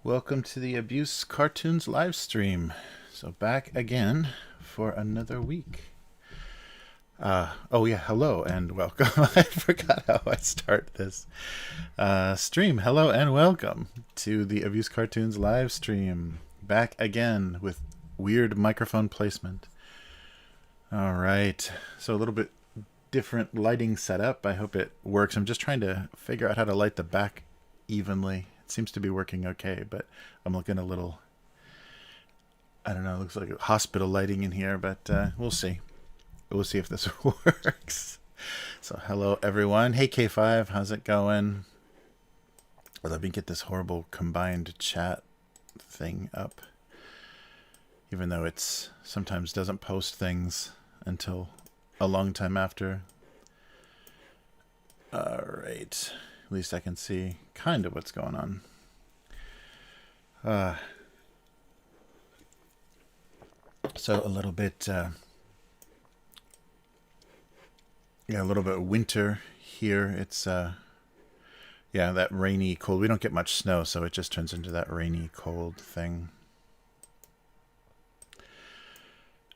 Welcome to the Abuse Cartoons live stream. So back again for another week. Oh yeah, hello and welcome. I forgot how I start this stream. Hello and welcome to the Abuse Cartoons live stream. Back again with weird microphone placement. All right, so a little bit different lighting setup. I hope it works. I'm just trying to figure out how to light the back evenly. It seems to be working okay, but I'm looking a little, I don't know, it looks like hospital lighting in here, but we'll see. We'll see if this works. So hello everyone. Hey K5, how's it going? Well, let me get this horrible combined chat thing up. Even though it's sometimes doesn't post things until a long time after. All right. At least I can see kind of what's going on. So a little bit, yeah, a little bit winter here. It's, yeah, that rainy, cold. We don't get much snow, so it just turns into that rainy, cold thing,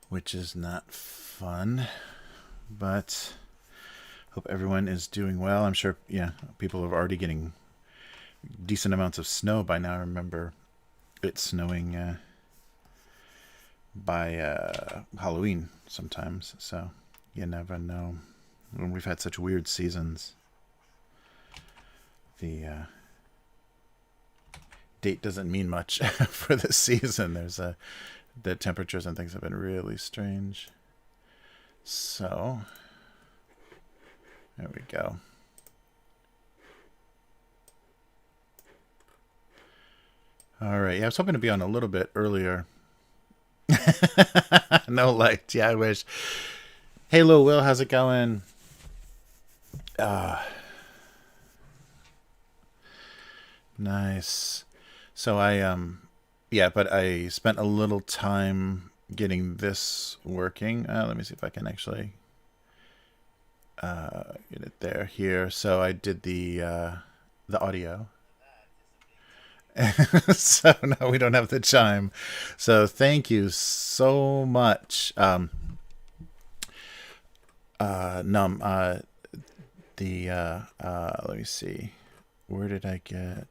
which is not fun, but hope everyone is doing well. I'm sure, yeah, people are already getting decent amounts of snow by now. I remember it snowing by Halloween sometimes, so you never know. When we've had such weird seasons, the date doesn't mean much for this season. There's the temperatures and things have been really strange. So there we go. All right. Yeah, I was hoping to be on a little bit earlier. No light. Yeah, I wish. Hey, Lil Will, how's it going? Nice. So yeah, but I spent a little time getting this working. Let me see if I can actually get it there here. So I did the audio. So no, we don't have the chime. So thank you so much. Num let me see. Where did I get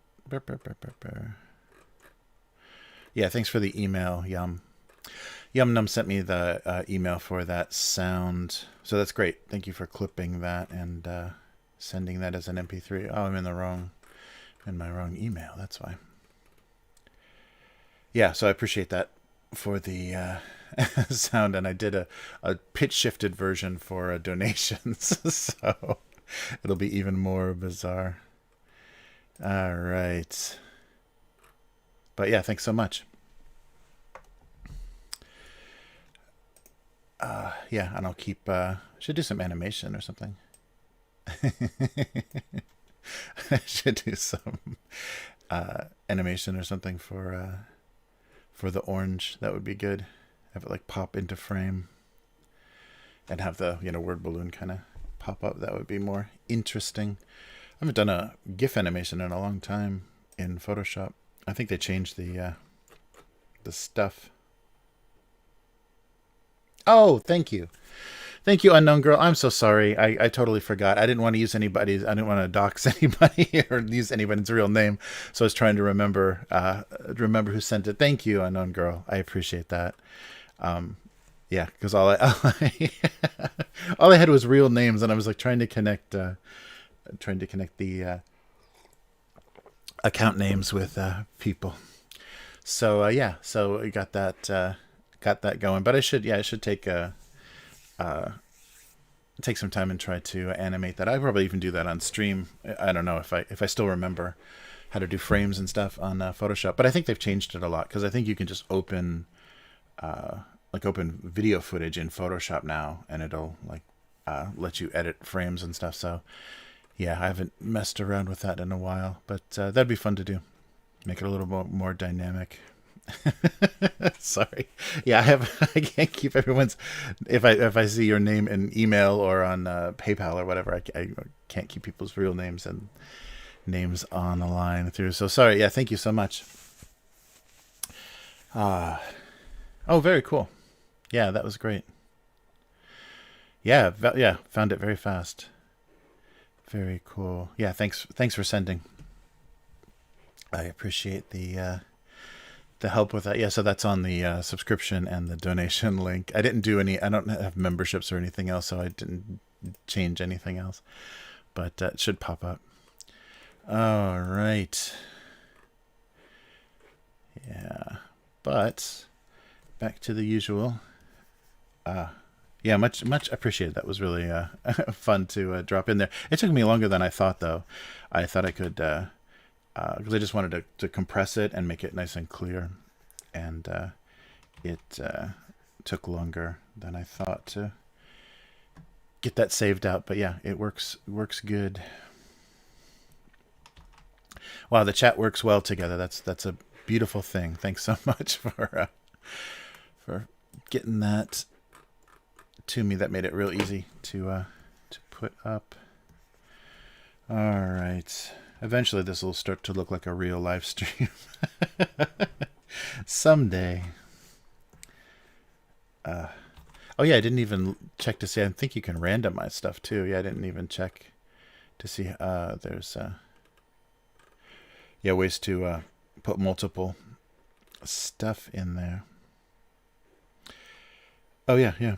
Yeah, thanks for the email, Yum. Yum Num sent me the email for that sound. So that's great. Thank you for clipping that and sending that as an MP3. Oh, I'm in my wrong email. That's why. Yeah, so I appreciate that for the sound, and I did a pitch shifted version for donations, so it'll be even more bizarre. All right. But yeah, thanks so much. Yeah, and I'll keep, should do some animation or something. I should do some animation or something for the orange. That would be good. Have it like pop into frame and have the, word balloon kind of pop up. That would be more interesting. I haven't done a GIF animation in a long time in Photoshop. I think they changed the stuff. Oh, thank you. Thank you, Unknown Girl. I'm so sorry. I totally forgot. I didn't want to use anybody's. I didn't want to dox anybody or use anybody's real name. So I was trying to remember who sent it. Thank you, Unknown Girl. I appreciate that. Yeah, because all I had was real names, and I was like trying to connect the account names with people. So yeah, so we got that going. But I should take take some time and try to animate that. I probably even do that on stream. I don't know if I still remember how to do frames and stuff on Photoshop, but I think they've changed it a lot, because I think you can just open video footage in Photoshop now, and it'll let you edit frames and stuff. So yeah, I haven't messed around with that in a while, but that'd be fun to do. Make it a little more dynamic. Sorry. Yeah, I can't keep everyone's. If I see your name in email or on PayPal or whatever, I can't keep people's real names and names on the line through. So sorry. Yeah, thank you so much. Ah, oh, very cool. Yeah, that was great. Yeah, yeah, found it very fast. Very cool. Yeah, thanks for sending. I appreciate the help with that. Yeah, so that's on the subscription and the donation link. I didn't do any. I don't have memberships or anything else, so I didn't change anything else. But it should pop up. All right. Yeah, but back to the usual. Uh, yeah, much appreciated. That was really fun to drop in there. It took me longer than I thought, though. I thought I could, because I just wanted to compress it and make it nice and clear, and it took longer than I thought to get that saved out. But yeah, it works good. Wow, the chat works well together. That's a beautiful thing. Thanks so much for getting that to me. That made it real easy to put up. All right. Eventually, this will start to look like a real live stream. Someday. Oh yeah, I didn't even check to see. I think you can randomize stuff too. Yeah, I didn't even check to see. There's yeah, ways to put multiple stuff in there. Oh yeah, yeah.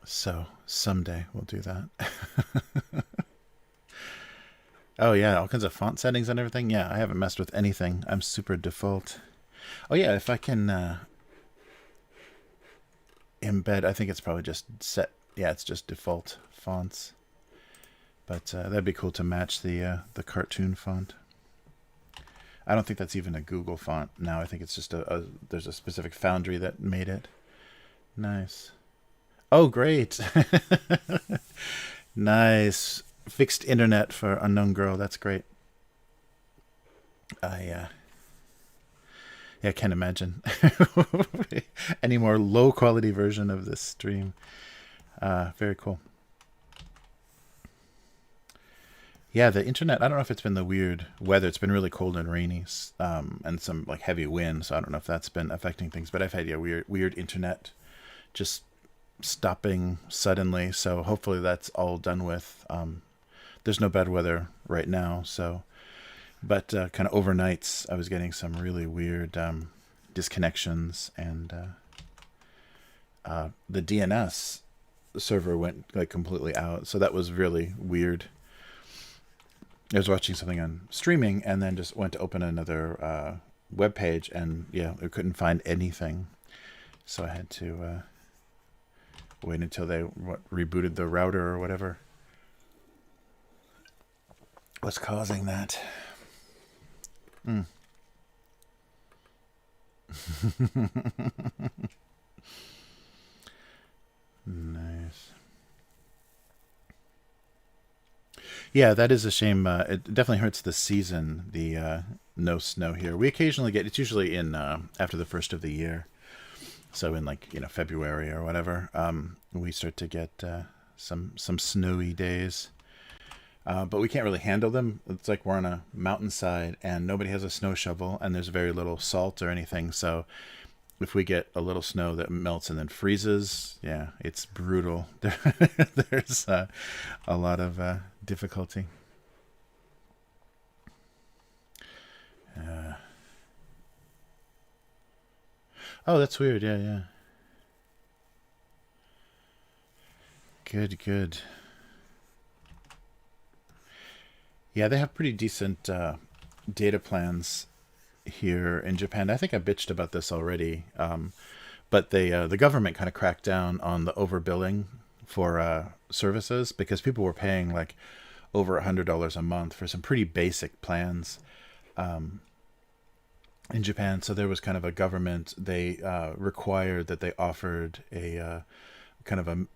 So someday we'll do that. Oh yeah, all kinds of font settings and everything. Yeah, I haven't messed with anything. I'm super default. Oh yeah, if I can embed, I think it's probably just set. Yeah, it's just default fonts. But that'd be cool to match the cartoon font. I don't think that's even a Google font now. I think it's just there's a specific foundry that made it. Nice. Oh, great. Nice. Fixed internet for unknown girl. That's great. I yeah, I can't imagine any more low quality version of this stream. Very cool. Yeah, the internet. I don't know if it's been the weird weather. It's been really cold and rainy, and some like heavy wind. So I don't know if that's been affecting things. But I've had weird internet, just stopping suddenly. So hopefully that's all done with. There's no bad weather right now, so but kind of overnights I was getting some really weird disconnections, and the DNS server went like completely out, so that was really weird. I was watching something on streaming and then just went to open another web page, and yeah, I couldn't find anything, so I had to wait until they rebooted the router or whatever was causing that. Nice. Yeah, that is a shame. It definitely hurts the season, the no snow here. We occasionally get, it's usually in after the first of the year. So in like, February or whatever, we start to get some snowy days. But we can't really handle them. It's like we're on a mountainside and nobody has a snow shovel, and there's very little salt or anything. So if we get a little snow that melts and then freezes, yeah, it's brutal. There's a lot of difficulty. Uh, oh, that's weird. Yeah, yeah. Good, good. Yeah, they have pretty decent data plans here in Japan. I think I bitched about this already, but the government kind of cracked down on the overbilling for services, because people were paying like over $100 a month for some pretty basic plans in Japan. So there was kind of a government. They required that they offered a kind of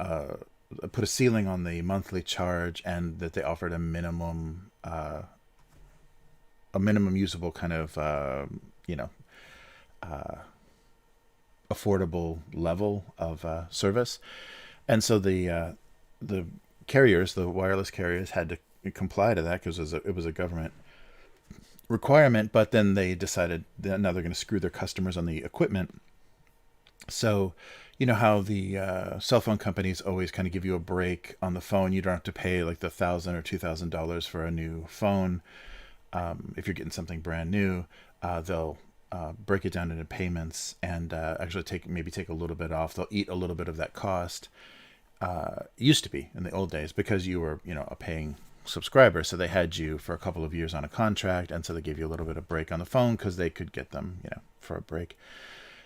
put a ceiling on the monthly charge, and that they offered a minimum usable kind of you know affordable level of service. And so the carriers, the wireless carriers, had to comply to that, because it was a government requirement, but then they decided that now they're going to screw their customers on the equipment. So, you know how the cell phone companies always kind of give you a break on the phone. You don't have to pay like the $1,000 or $2,000 for a new phone. If you're getting something brand new, they'll break it down into payments and actually take a little bit off. They'll eat a little bit of that cost. Used to be in the old days because you were, a paying subscriber, so they had you for a couple of years on a contract, and so they gave you a little bit of break on the phone because they could get them, for a break.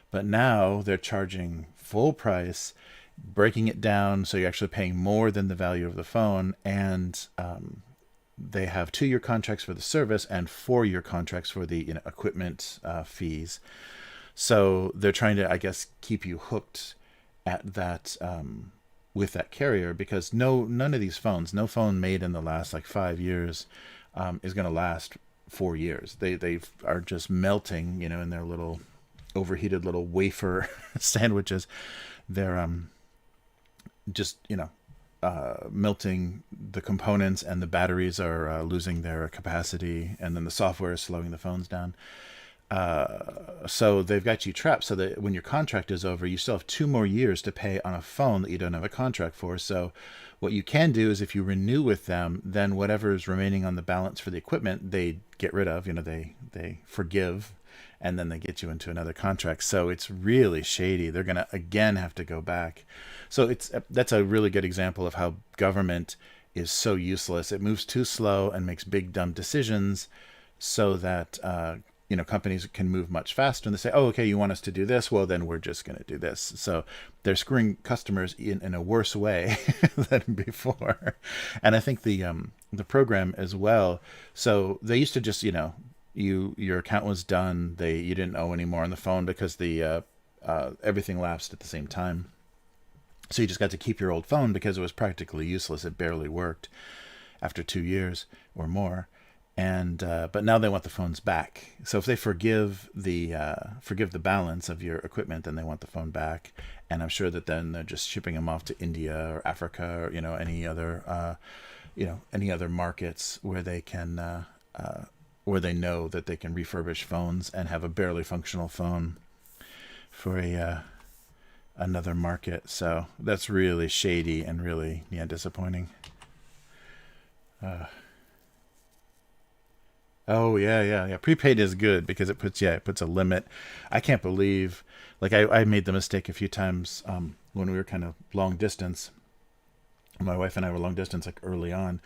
But now they're charging full price, breaking it down so you're actually paying more than the value of the phone, and they have 2-year contracts for the service and 4-year contracts for the equipment fees. So they're trying to, I guess, keep you hooked at that with that carrier, because none of these phones, no phone made in the last like 5 years is going to last 4 years. They are just melting, in their little overheated little wafer sandwiches. They're just melting the components, and the batteries are losing their capacity, and then the software is slowing the phones down. So they've got you trapped so that when your contract is over, you still have 2 more years to pay on a phone that you don't have a contract for. So what you can do is if you renew with them, then whatever is remaining on the balance for the equipment, they get rid of, they forgive, and then they get you into another contract. So it's really shady. They're going to again have to go back. So that's a really good example of how government is so useless. It moves too slow and makes big dumb decisions so that companies can move much faster, and they say, oh, okay, you want us to do this? Well, then we're just going to do this. So they're screwing customers in a worse way than before. And I think the program as well. So they used to just, your account was done. You didn't owe anymore on the phone because the everything lapsed at the same time. So you just got to keep your old phone because it was practically useless. It barely worked after 2 years or more. And but now they want the phones back. So if they forgive the balance of your equipment, then they want the phone back. And I'm sure that then they're just shipping them off to India or Africa or any other markets where they can where they know that they can refurbish phones and have a barely functional phone for another market. So that's really shady and really disappointing. Oh yeah. Prepaid is good because it puts a limit. I can't believe, like I made the mistake a few times when we were kind of long distance. My wife and I were long distance, like early on,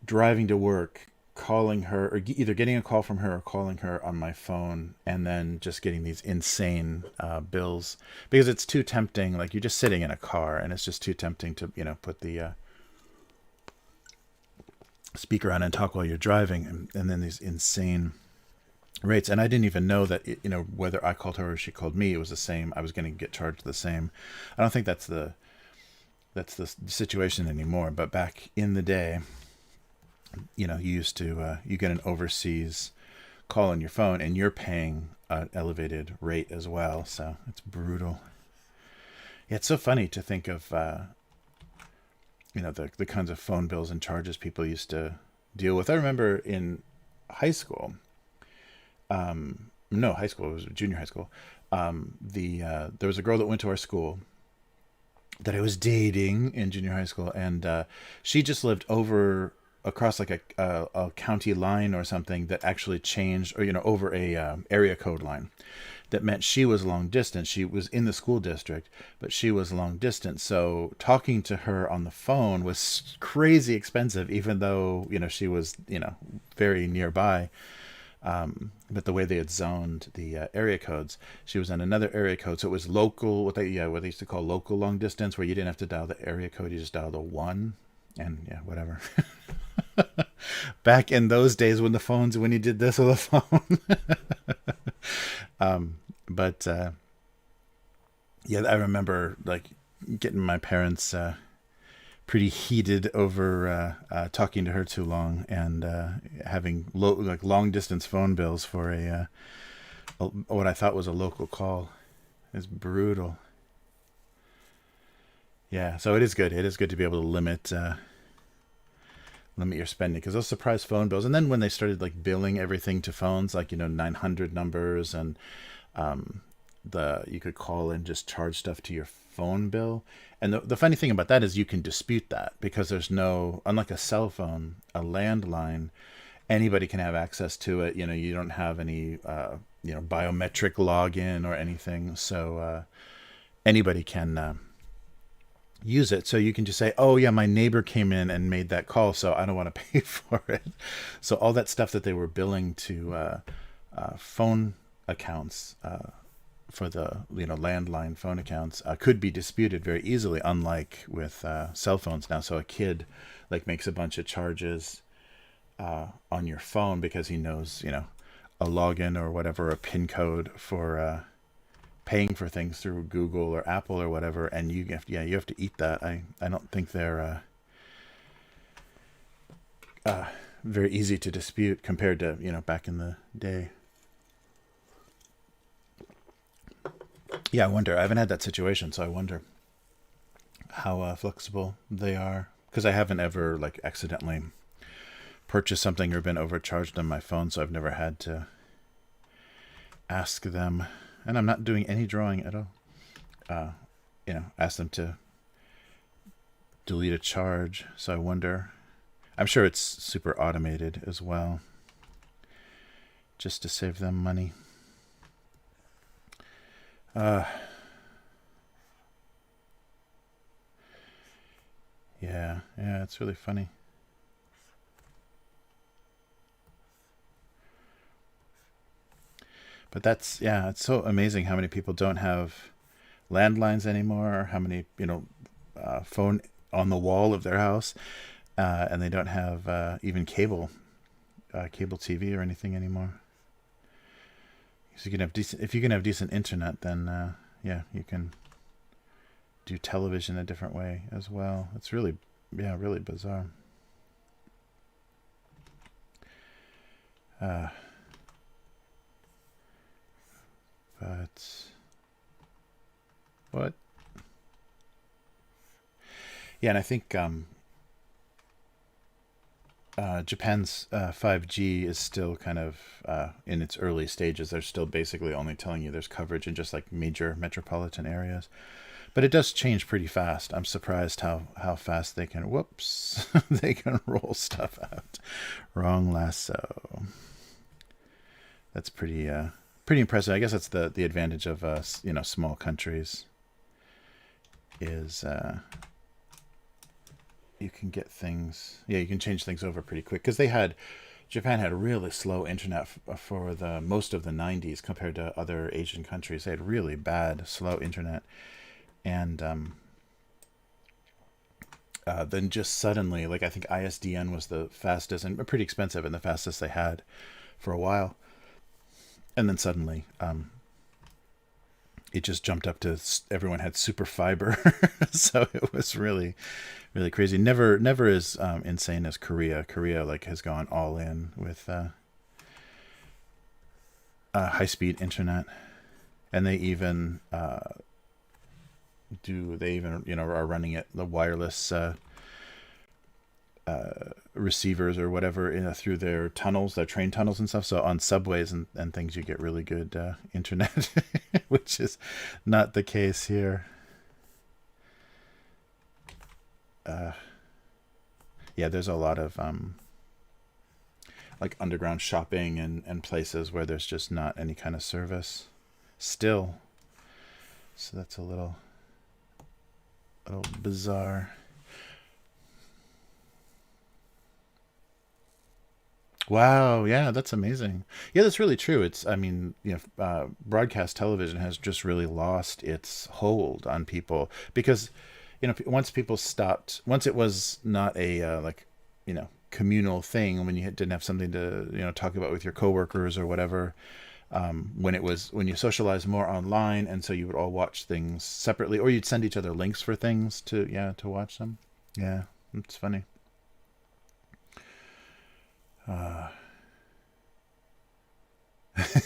driving to work, calling her, or either getting a call from her or calling her on my phone, and then just getting these insane bills because it's too tempting. Like you're just sitting in a car, and it's just too tempting to put the speaker on and talk while you're driving, and then these insane rates. And I didn't even know that whether I called her or she called me, it was the same. I was going to get charged the same. I don't think that's the situation anymore, but back in the day, you used to you get an overseas call on your phone and you're paying an elevated rate as well. So it's brutal. Yeah, it's so funny to think of the kinds of phone bills and charges people used to deal with. I remember in high school, no, high school, it was junior high school. There was a girl that went to our school that I was dating in junior high school, and she just lived across like a county line or something that actually changed, or over a area code line. That meant she was long distance. She was in the school district, but she was long distance. So talking to her on the phone was crazy expensive, even though, she was, very nearby. But the way they had zoned the area codes, she was in another area code. So it was local, what they used to call local long distance, where you didn't have to dial the area code. You just dial the 1 and whatever. Back in those days when you did this with a phone. But I remember like getting my parents pretty heated over talking to her too long, and having long distance phone bills for what I thought was a local call. It's brutal. Yeah, so it is good. It is good to be able to limit limit your spending, because those surprise phone bills. And then when they started like billing everything to phones, like 900 numbers, and the you could call and just charge stuff to your phone bill. And the funny thing about that is you can dispute that, because there's no, unlike a cell phone, a landline, anybody can have access to it. You don't have any biometric login or anything, so anybody can use it. So you can just say, oh yeah, my neighbor came in and made that call, so I don't want to pay for it. So all that stuff that they were billing to phone accounts, for the landline phone accounts, could be disputed very easily, unlike with cell phones now. So a kid like makes a bunch of charges on your phone because he knows a login or whatever, a PIN code for paying for things through Google or Apple or whatever, and you have to eat that. I don't think they're very easy to dispute compared to back in the day. Yeah, I wonder. I haven't had that situation, so I wonder how flexible they are, because I haven't ever like accidentally purchased something or been overcharged on my phone, so I've never had to ask them. And I'm not doing any drawing at all. Ask them to delete a charge. So I wonder. I'm sure it's super automated as well, just to save them money. Yeah, it's really funny. But it's so amazing how many people don't have landlines anymore, or how many, phone on the wall of their house, and they don't have even cable TV or anything anymore. So if you can have decent internet, then you can do television a different way as well. It's really bizarre. But what? Yeah, and I think Japan's 5G is still kind of in its early stages. They're still basically only telling you there's coverage in just like major metropolitan areas. But it does change pretty fast. I'm surprised how fast they can, they can roll stuff out. Wrong lasso. That's pretty impressive. I guess that's the advantage of small countries, is you can get things. Yeah, you can change things over pretty quick, because Japan had really slow internet for the most of the 90s compared to other Asian countries. They had really bad slow internet, and then just suddenly, like, I think ISDN was the fastest, and pretty expensive, and the fastest they had for a while. And then suddenly, it just jumped up to everyone had super fiber. So it was really, really crazy. Never as insane as Korea. Korea has gone all in with high-speed internet, and they even are running it, the wireless receivers or whatever through their tunnels, their train tunnels and stuff. So on subways and things, you get really good internet, which is not the case here. There's a lot of like underground shopping and places where there's just not any kind of service still. So that's a little bizarre. Wow, yeah, that's amazing. Yeah, that's really true. Broadcast television has just really lost its hold on people, because, once it was not a communal thing, when you didn't have something to talk about with your coworkers or whatever. When you socialize more online, and so you would all watch things separately, or you'd send each other links for things to watch them. Yeah, it's funny.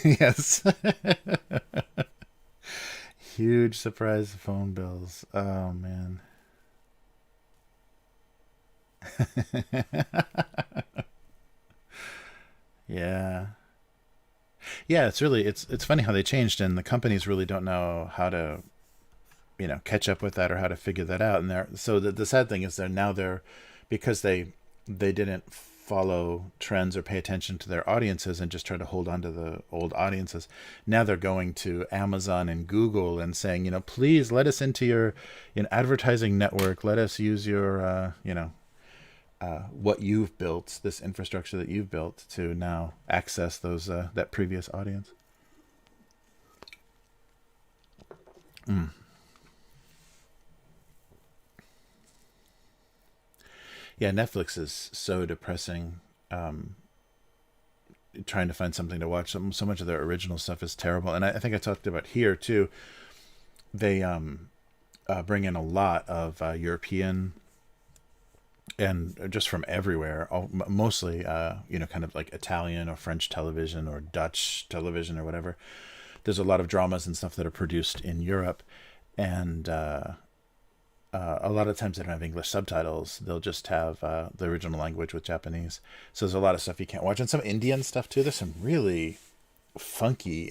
Yes. Huge surprise phone bills. Oh man. Yeah. Yeah, it's funny how they changed, and the companies really don't know how to, catch up with that or how to figure that out. And the sad thing is they're because they didn't follow trends or pay attention to their audiences and just try to hold on to the old audiences. Now they're going to Amazon and Google and saying, please let us into your advertising network. Let us use your what you've built, this infrastructure that you've built, to now access those that previous audience. Mm. Yeah, Netflix is so depressing. Um, Trying to find something to watch. So much of their original stuff is terrible, and I think I talked about here too. They bring in a lot of European and just from everywhere, mostly kind of like Italian or French television or Dutch television or whatever. There's a lot of dramas and stuff that are produced in Europe, and a lot of times they don't have English subtitles. They'll just have the original language with Japanese. So there's a lot of stuff you can't watch, and some Indian stuff too. There's some really funky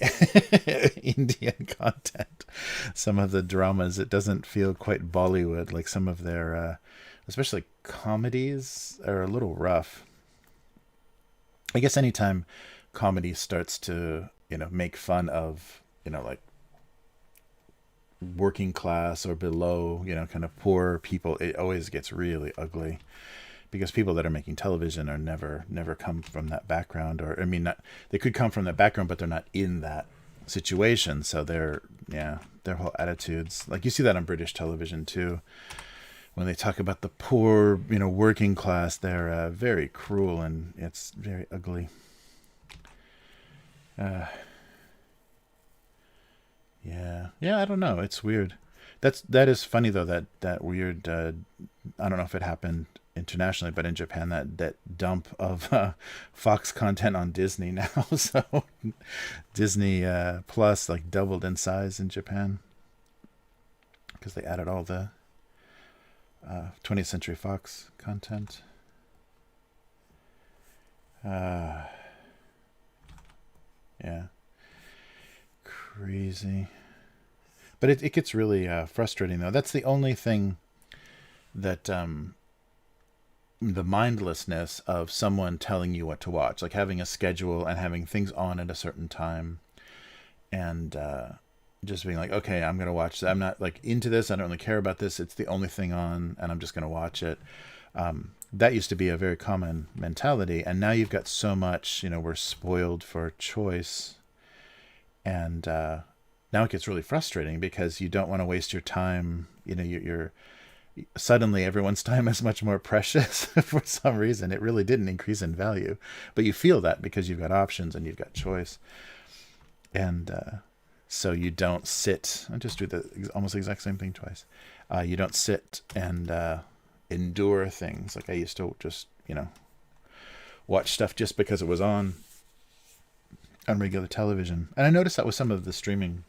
Indian content. Some of the dramas, it doesn't feel quite Bollywood. Like some of their, especially comedies, are a little rough. I guess anytime comedy starts to make fun of like working class or below, kind of poor people, it always gets really ugly, because people that are making television are never come from that background, or I mean, not, they could come from that background, but they're not in that situation. So their whole attitudes, like you see that on British television too, when they talk about the poor, working class, they're very cruel, and it's very ugly. Uh, yeah. I don't know. It's weird. That is funny though. That weird. I don't know if it happened internationally, but in Japan, that dump of Fox content on Disney now. So Disney Plus like doubled in size in Japan because they added all the 20th Century Fox content. Uh, yeah, crazy. But it gets really frustrating though. That's the only thing that the mindlessness of someone telling you what to watch, like having a schedule and having things on at a certain time, and just being like, okay, I'm gonna watch that. I'm not like into this. I don't really care about this. It's the only thing on, and I'm just gonna watch it. That used to be a very common mentality, and now you've got so much. We're spoiled for choice, and now it gets really frustrating because you don't want to waste your time. You're suddenly everyone's time is much more precious for some reason. It really didn't increase in value, but you feel that because you've got options and you've got choice, and so you don't sit. I just do the almost exact same thing twice. You don't sit and endure things. Like I used to just watch stuff just because it was on regular television, and I noticed that with some of the streaming,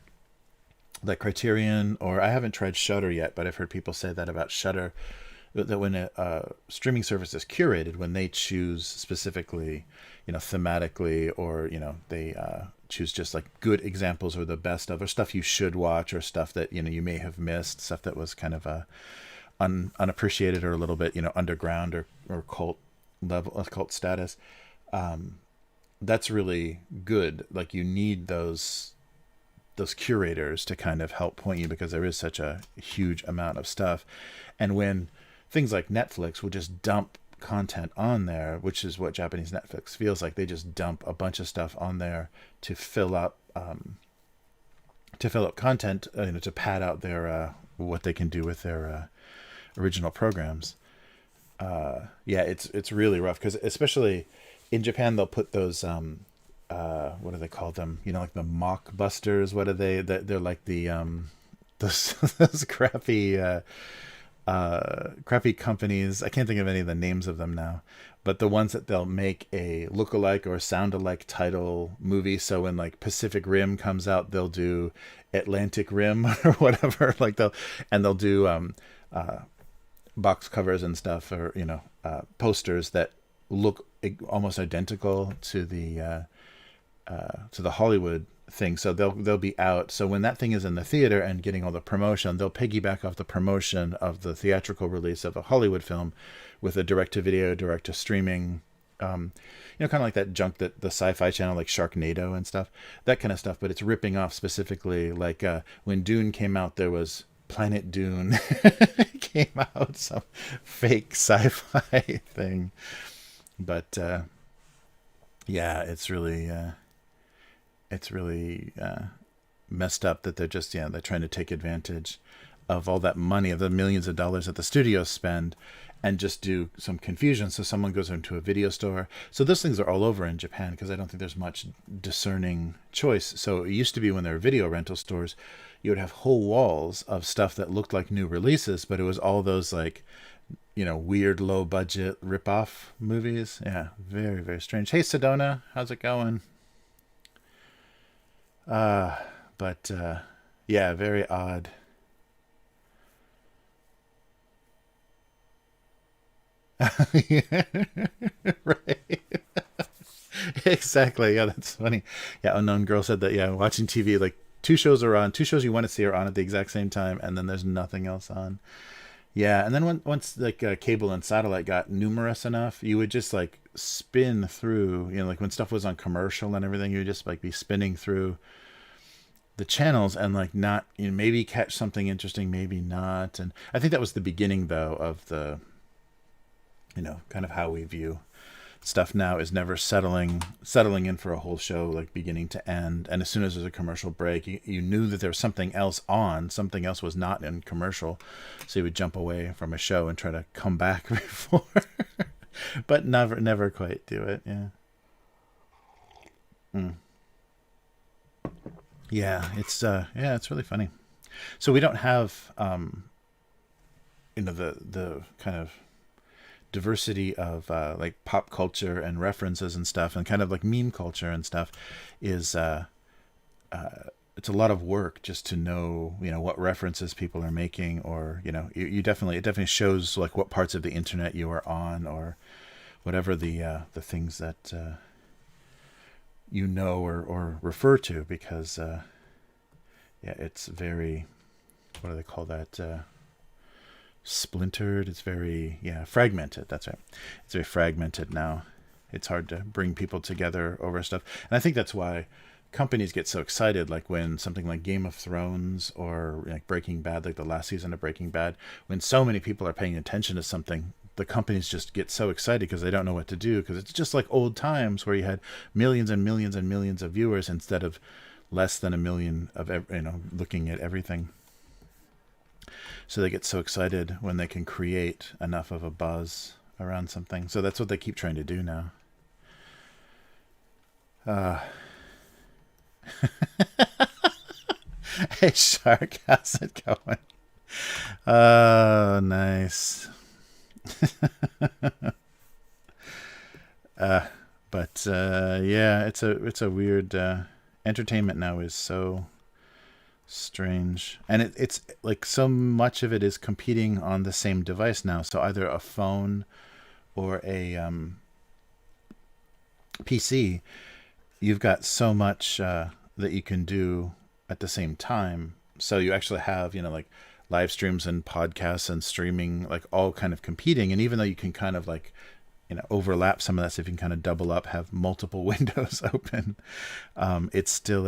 like Criterion, or I haven't tried Shudder yet, but I've heard people say that about Shudder, that when a streaming service is curated, when they choose specifically, thematically, or they choose just like good examples or the best of, or stuff you should watch, or stuff that you may have missed, stuff that was kind of unappreciated or a little bit underground or cult level, cult status. That's really good. Like you need those curators to kind of help point you, because there is such a huge amount of stuff. And when things like Netflix will just dump content on there, which is what Japanese Netflix feels like, they just dump a bunch of stuff on there to fill up content, to pad out their what they can do with their original programs. Yeah, it's really rough, because especially in Japan they'll put those what do they call them? Like the mockbusters. What are they? They're like the those crappy companies. I can't think of any of the names of them now, but the ones that they'll make a look-alike or sound-alike title movie. So when like Pacific Rim comes out, they'll do Atlantic Rim or whatever. Like they'll do box covers and stuff, or posters that look almost identical to the Hollywood thing. So they'll be out. So when that thing is in the theater and getting all the promotion, they'll piggyback off the promotion of the theatrical release of a Hollywood film with a direct-to-video, direct-to-streaming, kind of like that junk that the Sci-Fi Channel, like Sharknado and stuff, that kind of stuff. But it's ripping off specifically, like when Dune came out, there was Planet Dune came out, some fake sci-fi thing. But yeah, it's really messed up that they're trying to take advantage of all that money, of the millions of dollars that the studios spend, and just do some confusion. So someone goes into a video store. So those things are all over in Japan because I don't think there's much discerning choice. So it used to be when there were video rental stores, you would have whole walls of stuff that looked like new releases, but it was all those like, weird low budget rip-off movies. Yeah, very, very strange. Hey, Sedona, how's it going? But yeah, very odd. Right. Exactly. Yeah, that's funny. Yeah, Unknown Girl said that. Yeah, watching TV, like two shows are on, two shows you want to see are on at the exact same time, and then there's nothing else on. Yeah, and then once like cable and satellite got numerous enough, you would just like spin through, like when stuff was on commercial and everything, you would just like be spinning through the channels and like not, maybe catch something interesting, maybe not. And I think that was the beginning though of the, kind of how we view stuff now, is never settling in for a whole show like beginning to end. And as soon as there's a commercial break, you knew that there was something else on, something else was not in commercial, so you would jump away from a show and try to come back before but never quite do it. Yeah. Mm. Yeah, it's really funny. So we don't have the kind of diversity of like pop culture and references and stuff, and kind of like meme culture and stuff is it's a lot of work just to know what references people are making, or you definitely, it definitely shows like what parts of the internet you are on, or whatever the things that or refer to, because yeah, it's very, what do they call that, splintered. It's very, fragmented. That's right. It's very fragmented now. It's hard to bring people together over stuff. And I think that's why companies get so excited, like when something like Game of Thrones or like Breaking Bad, like the last season of Breaking Bad, when so many people are paying attention to something, the companies just get so excited because they don't know what to do, because it's just like old times where you had millions and millions and millions of viewers instead of less than a million of looking at everything. So they get so excited when they can create enough of a buzz around something. So that's what they keep trying to do now. Hey, Shark, how's it going? Oh, nice. But yeah, it's a weird entertainment now is so strange, and it's like so much of it is competing on the same device now. So either a phone or a PC, you've got so much that you can do at the same time. So you actually have like live streams and podcasts and streaming, like all kind of competing. And even though you can kind of like overlap some of that, so if you can kind of double up, have multiple windows open, it's still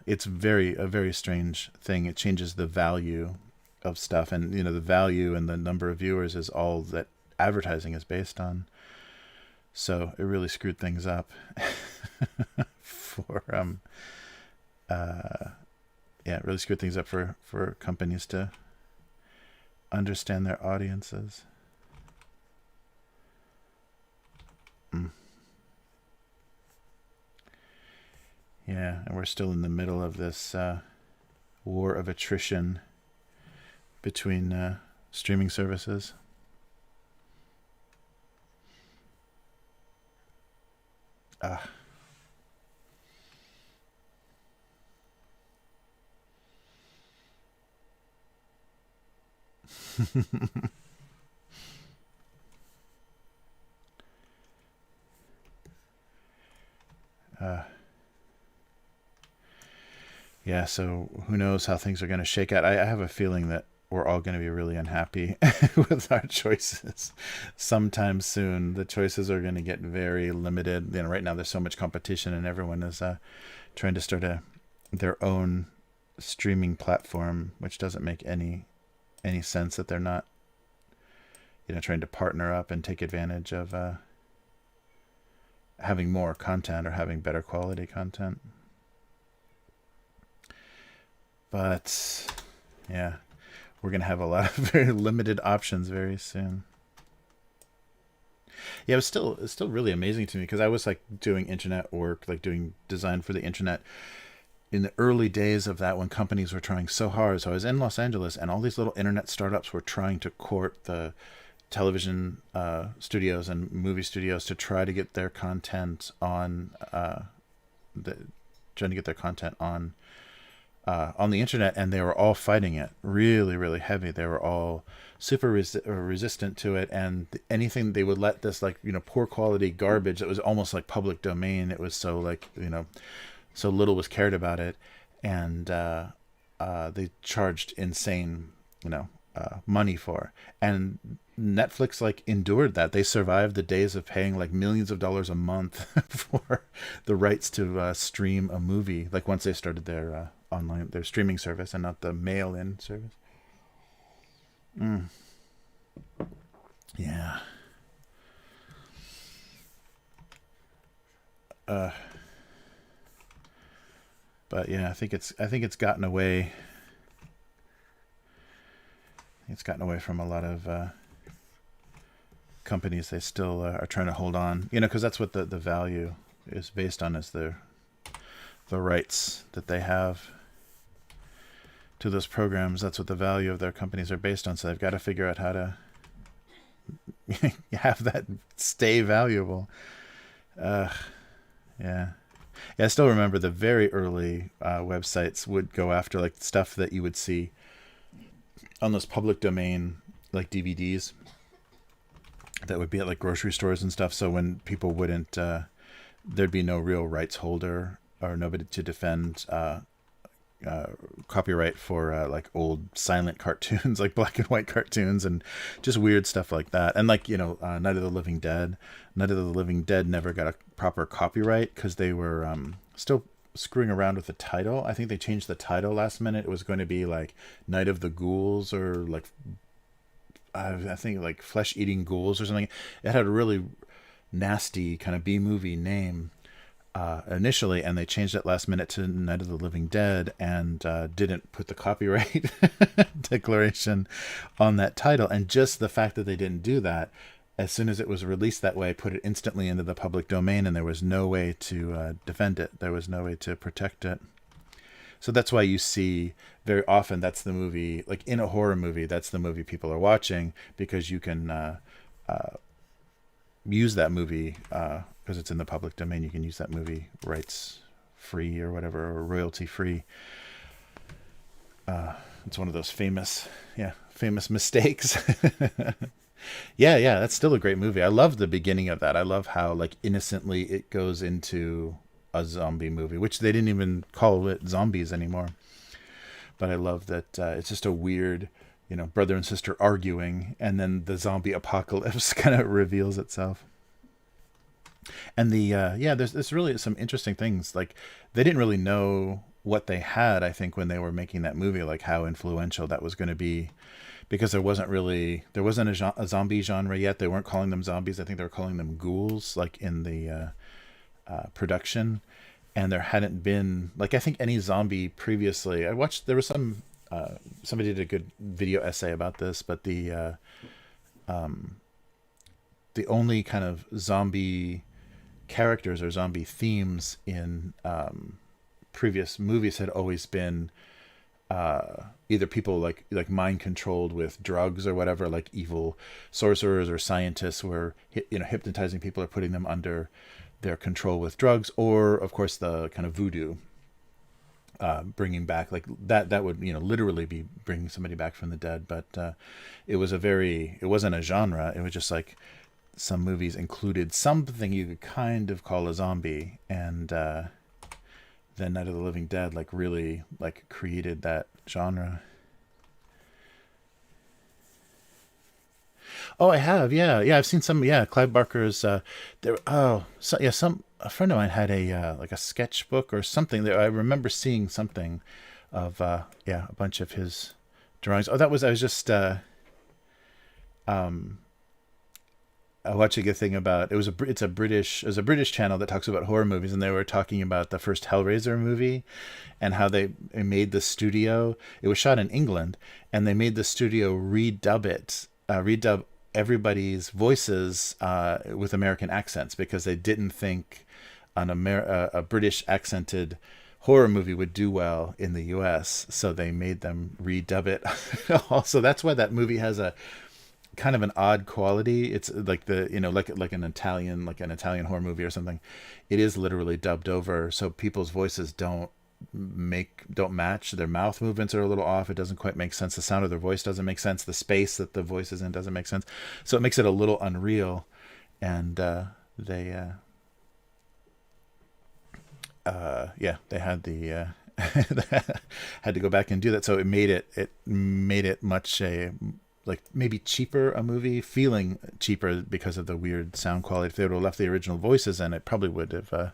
it's a very strange thing. It changes the value of stuff, and the value and the number of viewers is all that advertising is based on. So it really screwed things up for yeah, it really screwed things up for companies to understand their audiences. Yeah, and we're still in the middle of this war of attrition between streaming services. Uh, yeah, so who knows how things are going to shake out. I have a feeling that we're all going to be really unhappy with our choices sometime soon. The choices are going to get very limited. You know, right now there's so much competition, and everyone is trying to start their own streaming platform, which doesn't make any sense that they're not, trying to partner up and take advantage of having more content or having better quality content. But yeah, we're gonna have a lot of very limited options very soon. Yeah, it's still really amazing to me because I was like doing internet work, like doing design for the internet in the early days of that when companies were trying so hard. So I was in Los Angeles, and all these little internet startups were trying to court the television studios and movie studios to try to get their content on the trying to get their content on the internet, and they were all fighting it really, really heavy. They were all super resistant to it, and anything they would let this like poor quality garbage that was almost like public domain. It was so like so little was cared about it, and they charged insane money for. And Netflix like endured that. They survived the days of paying like millions of dollars a month for the rights to stream a movie. Like once they started their their streaming service and not the mail-in service. Yeah. But yeah, I think it's gotten away. It's gotten away from a lot of companies. They still are trying to hold on, because that's what the value is based on, is the rights that they have to those programs. That's what the value of their companies are based on. So they've got to figure out how to have that stay valuable. Yeah. Yeah, I still remember the very early websites would go after like stuff that you would see on those public domain like DVDs that would be at like grocery stores and stuff. So when people wouldn't, there'd be no real rights holder or nobody to defend copyright for like old silent cartoons, like black and white cartoons, and just weird stuff like that. And like Night of the Living Dead. Night of the Living Dead never got a proper copyright because they were still screwing around with the title. I think they changed the title last minute. It was going to be like Night of the Ghouls, or like I think like Flesh Eating Ghouls or something. It had a really nasty kind of B-movie name initially, and they changed it last minute to Night of the Living Dead, and didn't put the copyright declaration on that title. And just the fact that they didn't do that, as soon as it was released that way, put it instantly into the public domain, and there was no way to defend it. There was no way to protect it. So that's why you see very often that's the movie, like in a horror movie, that's the movie people are watching, because you can use that movie because it's in the public domain. You can use that movie rights free or whatever, or royalty free. It's one of those famous mistakes. Yeah, that's still a great movie. I love the beginning of that. I love how like innocently it goes into a zombie movie, which they didn't even call it zombies anymore. But I love that it's just a weird, brother and sister arguing, and then the zombie apocalypse kind of reveals itself. And there's really some interesting things. Like they didn't really know what they had, I think, when they were making that movie, like how influential that was going to be, because there wasn't a zombie genre yet. They weren't calling them zombies. I think they were calling them ghouls, like in the production. And there hadn't been, like, I think any zombie previously. I watched, there was somebody did a good video essay about this, but the only kind of zombie characters or zombie themes in previous movies had always been either people like mind controlled with drugs or whatever, like evil sorcerers or scientists were hypnotizing people or putting them under their control with drugs, or of course the kind of voodoo, bringing back, like that would literally be bringing somebody back from the dead. But it wasn't a genre. It was just like some movies included something you could kind of call a zombie, and then Night of the Living Dead like really like created that genre. Oh, I have, yeah, yeah. I've seen some, yeah. Clive Barker's, there. Oh, so yeah. Some a friend of mine had a like a sketchbook or something. There, I remember seeing something of, yeah, a bunch of his drawings. Oh, that was I was just um watching a thing about it was it was a British channel that talks about horror movies, and they were talking about the first Hellraiser movie and how they made the studio. It was shot in England, and they made the studio redub everybody's voices with American accents because they didn't think a British accented horror movie would do well in the U.S. So they made them redub it. Also, that's why that movie has a kind of an odd quality. It's like the like an Italian horror movie or something. It is literally dubbed over, so people's voices don't match. Their mouth movements are a little off. It doesn't quite make sense. The sound of their voice doesn't make sense. The space that the voice is in doesn't make sense. So it makes it a little unreal. And they yeah, they had the had to go back and do that. So it made it much like maybe cheaper a movie, feeling cheaper because of the weird sound quality. If they would have left the original voices in, it probably would have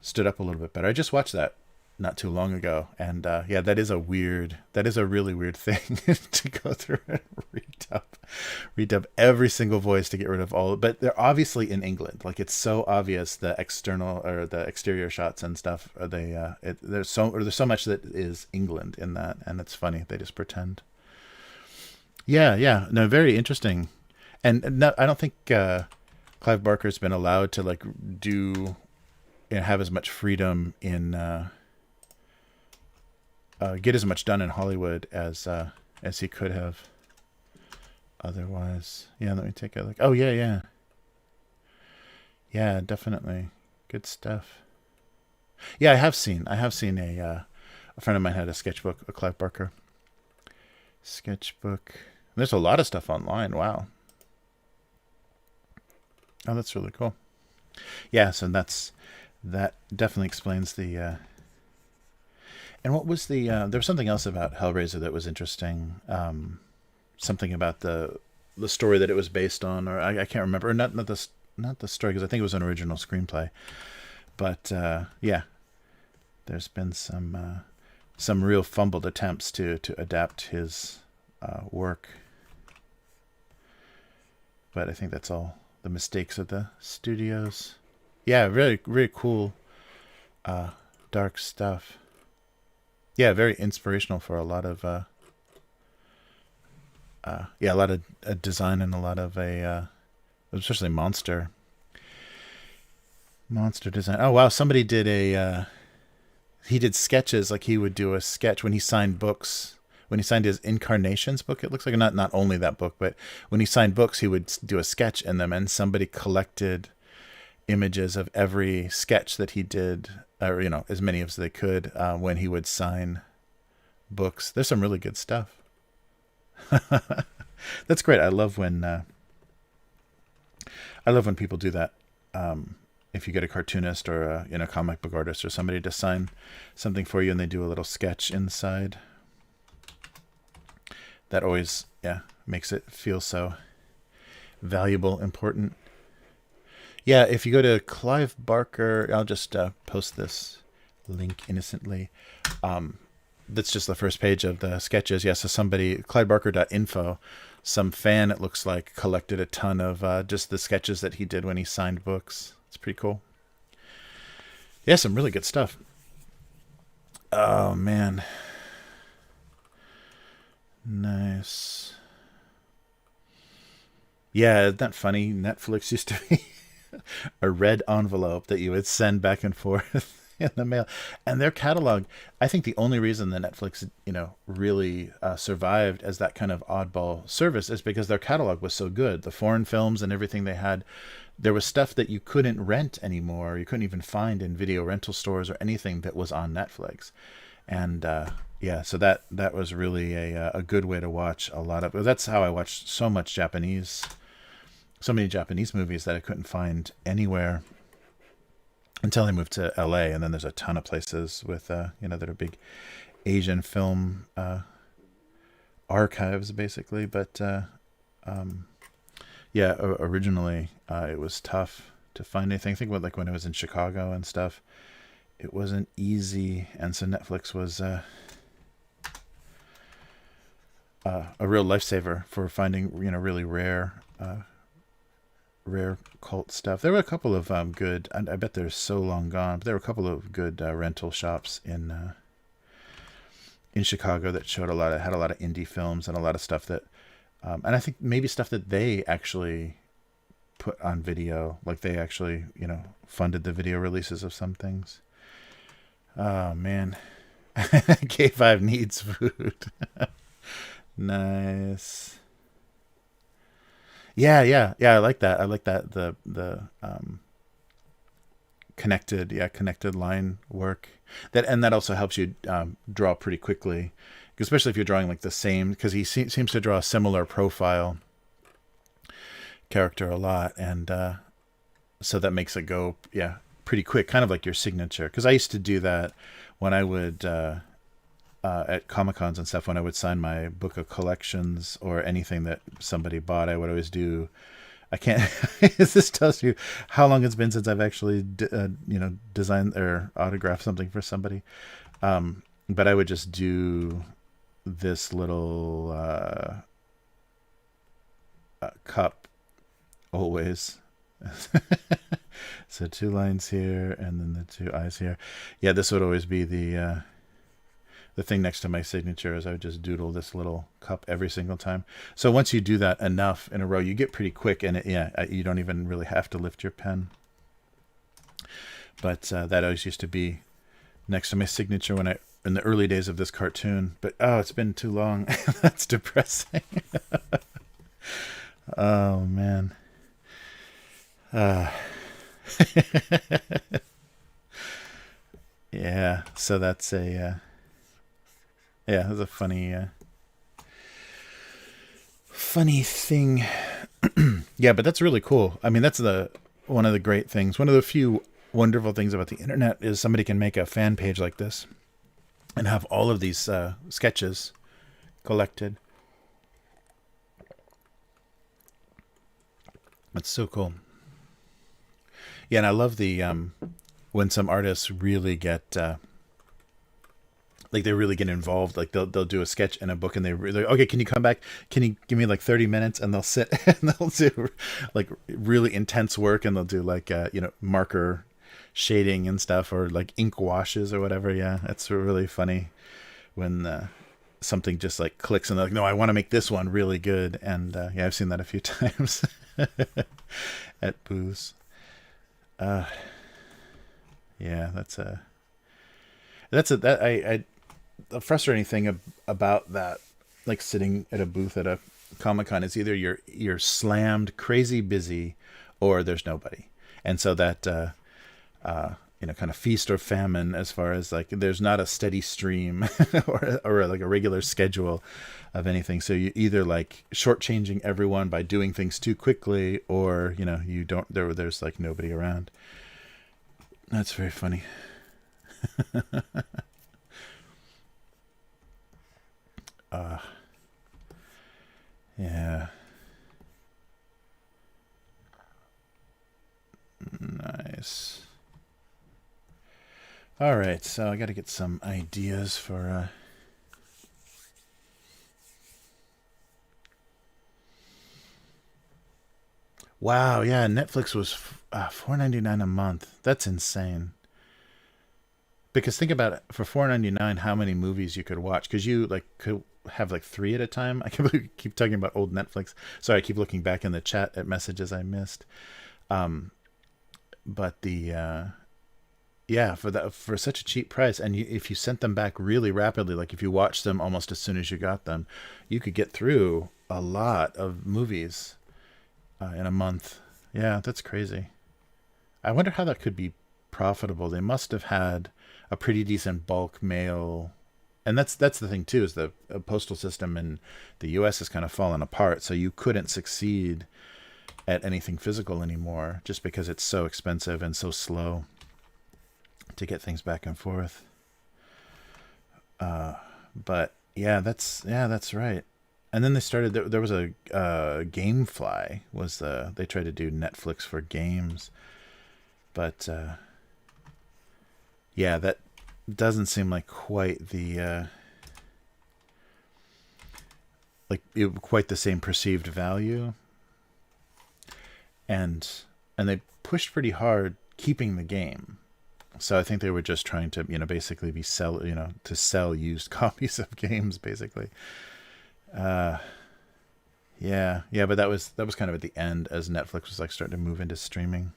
stood up a little bit better. I just watched that not too long ago, and yeah, that is a really weird thing to go through and redub every single voice to get rid of all. But they're obviously in England. Like, it's so obvious, the external or the exterior shots and stuff. There's so much that is England in that, and it's funny. They just pretend. Yeah, yeah, no, very interesting, and no, I don't think Clive Barker's been allowed to like do have as much freedom in get as much done in Hollywood as he could have otherwise. Yeah, let me take a look. Oh yeah, yeah, yeah, definitely good stuff. Yeah, I have seen a friend of mine had a sketchbook, a Clive Barker sketchbook. There's a lot of stuff online. Wow. Oh, that's really cool. Yeah, so that definitely explains the. And what was the? There was something else about Hellraiser that was interesting. Something about the story that it was based on, or I can't remember. Or not the story, because I think it was an original screenplay. But yeah, there's been some real fumbled attempts to adapt his work. But I think that's all the mistakes of the studios. Yeah, very, very cool, dark stuff. Yeah, very inspirational for a lot of, yeah, a lot of design and a lot of especially monster design. Oh wow, somebody did he did sketches. Like, he would do a sketch when he signed books. When he signed his Incarnations book, it looks like, not only that book, but when he signed books, he would do a sketch in them, and somebody collected images of every sketch that he did, or as many as they could, when he would sign books. There's some really good stuff. That's great. I love when people do that. If you get a cartoonist or a comic book artist or somebody to sign something for you, and they do a little sketch inside. That always, yeah, makes it feel so valuable, important. Yeah, if you go to Clive Barker, I'll just post this link innocently. That's just the first page of the sketches. Yeah, so somebody, clivebarker.info, some fan, it looks like, collected a ton of just the sketches that he did when he signed books. It's pretty cool. Yeah, some really good stuff. Oh, man. Nice. Yeah, isn't that funny? Netflix used to be a red envelope that you would send back and forth in the mail. And their catalog, I think the only reason that Netflix, really survived as that kind of oddball service is because their catalog was so good. The foreign films and everything they had, there was stuff that you couldn't rent anymore. You couldn't even find in video rental stores or anything that was on Netflix. And yeah, so that was really a good way to watch a lot of. That's how I watched so much Japanese so many Japanese movies that I couldn't find anywhere until I moved to LA. And then there's a ton of places with, that are big Asian film archives, basically. But originally it was tough to find anything. Think about like when I was in Chicago and stuff. It wasn't easy, and so Netflix was a real lifesaver for finding really rare cult stuff. There were a couple of good. I bet they're so long gone, but there were a couple of good rental shops in Chicago that had a lot of indie films and a lot of stuff that, and I think maybe stuff that they actually put on video, like they actually funded the video releases of some things. Oh man, K5 needs food. Nice. Yeah. I like that. The connected line work. That also helps you draw pretty quickly, especially if you're drawing like the same, because he seems to draw a similar profile character a lot, and so that makes it go pretty quick, kind of like your signature. Because I used to do that when I would at Comic-Cons and stuff, when I would sign my book of collections or anything that somebody bought. I would always do, I can't this tells you how long it's been since I've actually designed or autographed something for somebody, but I would just do this little cup always. So 2 lines here and then the 2 eyes here. Yeah, this would always be the thing next to my signature. Is I would just doodle this little cup every single time. So once you do that enough in a row, you get pretty quick, and you don't even really have to lift your pen. But that always used to be next to my signature in the early days of this cartoon. But it's been too long. That's depressing. Oh man. Yeah, so that's a that's a funny thing. Yeah, but that's really cool. I mean, that's one of the great things. One of the few wonderful things about the internet is somebody can make a fan page like this and have all of these sketches collected. That's so cool. Yeah, and I love the when some artists really get like they really get involved. Like they'll do a sketch in a book, and they're okay, can you come back? Can you give me like 30 minutes? And they'll sit and they'll do like really intense work, and they'll do like marker shading and stuff, or like ink washes or whatever. Yeah, it's really funny when something just like clicks and they're like, no, I want to make this one really good. And I've seen that a few times at booths. The frustrating thing about that, like sitting at a booth at a Comic-Con, is either you're slammed crazy busy, or there's nobody. And so that kind of feast or famine, as far as like there's not a steady stream or like a regular schedule of anything. So you either like shortchanging everyone by doing things too quickly, or you don't, there's like nobody around. That's very funny. Yeah. Nice. All right, so I got to get some ideas for wow, yeah, Netflix was $4.99 a month. That's insane. Because think about it, for $4.99, how many movies you could watch? Because you like could have like 3 at a time. I can't believe we keep talking about old Netflix. Sorry, I keep looking back in the chat at messages I missed. But the for such a cheap price, and if you sent them back really rapidly, like if you watched them almost as soon as you got them, you could get through a lot of movies in a month. Yeah, that's crazy. I wonder how that could be profitable. They must have had a pretty decent bulk mail, and that's the thing too, is the postal system in the U.S. has kind of fallen apart, so you couldn't succeed at anything physical anymore, just because it's so expensive and so slow to get things back and forth. But yeah, that's right. And then they started. There was a GameFly. They tried to do Netflix for games, but yeah, that doesn't seem like quite the quite the same perceived value. And they pushed pretty hard keeping the game. So I think they were just trying to, basically to sell used copies of games, basically. Yeah, but that was kind of at the end as Netflix was like starting to move into streaming.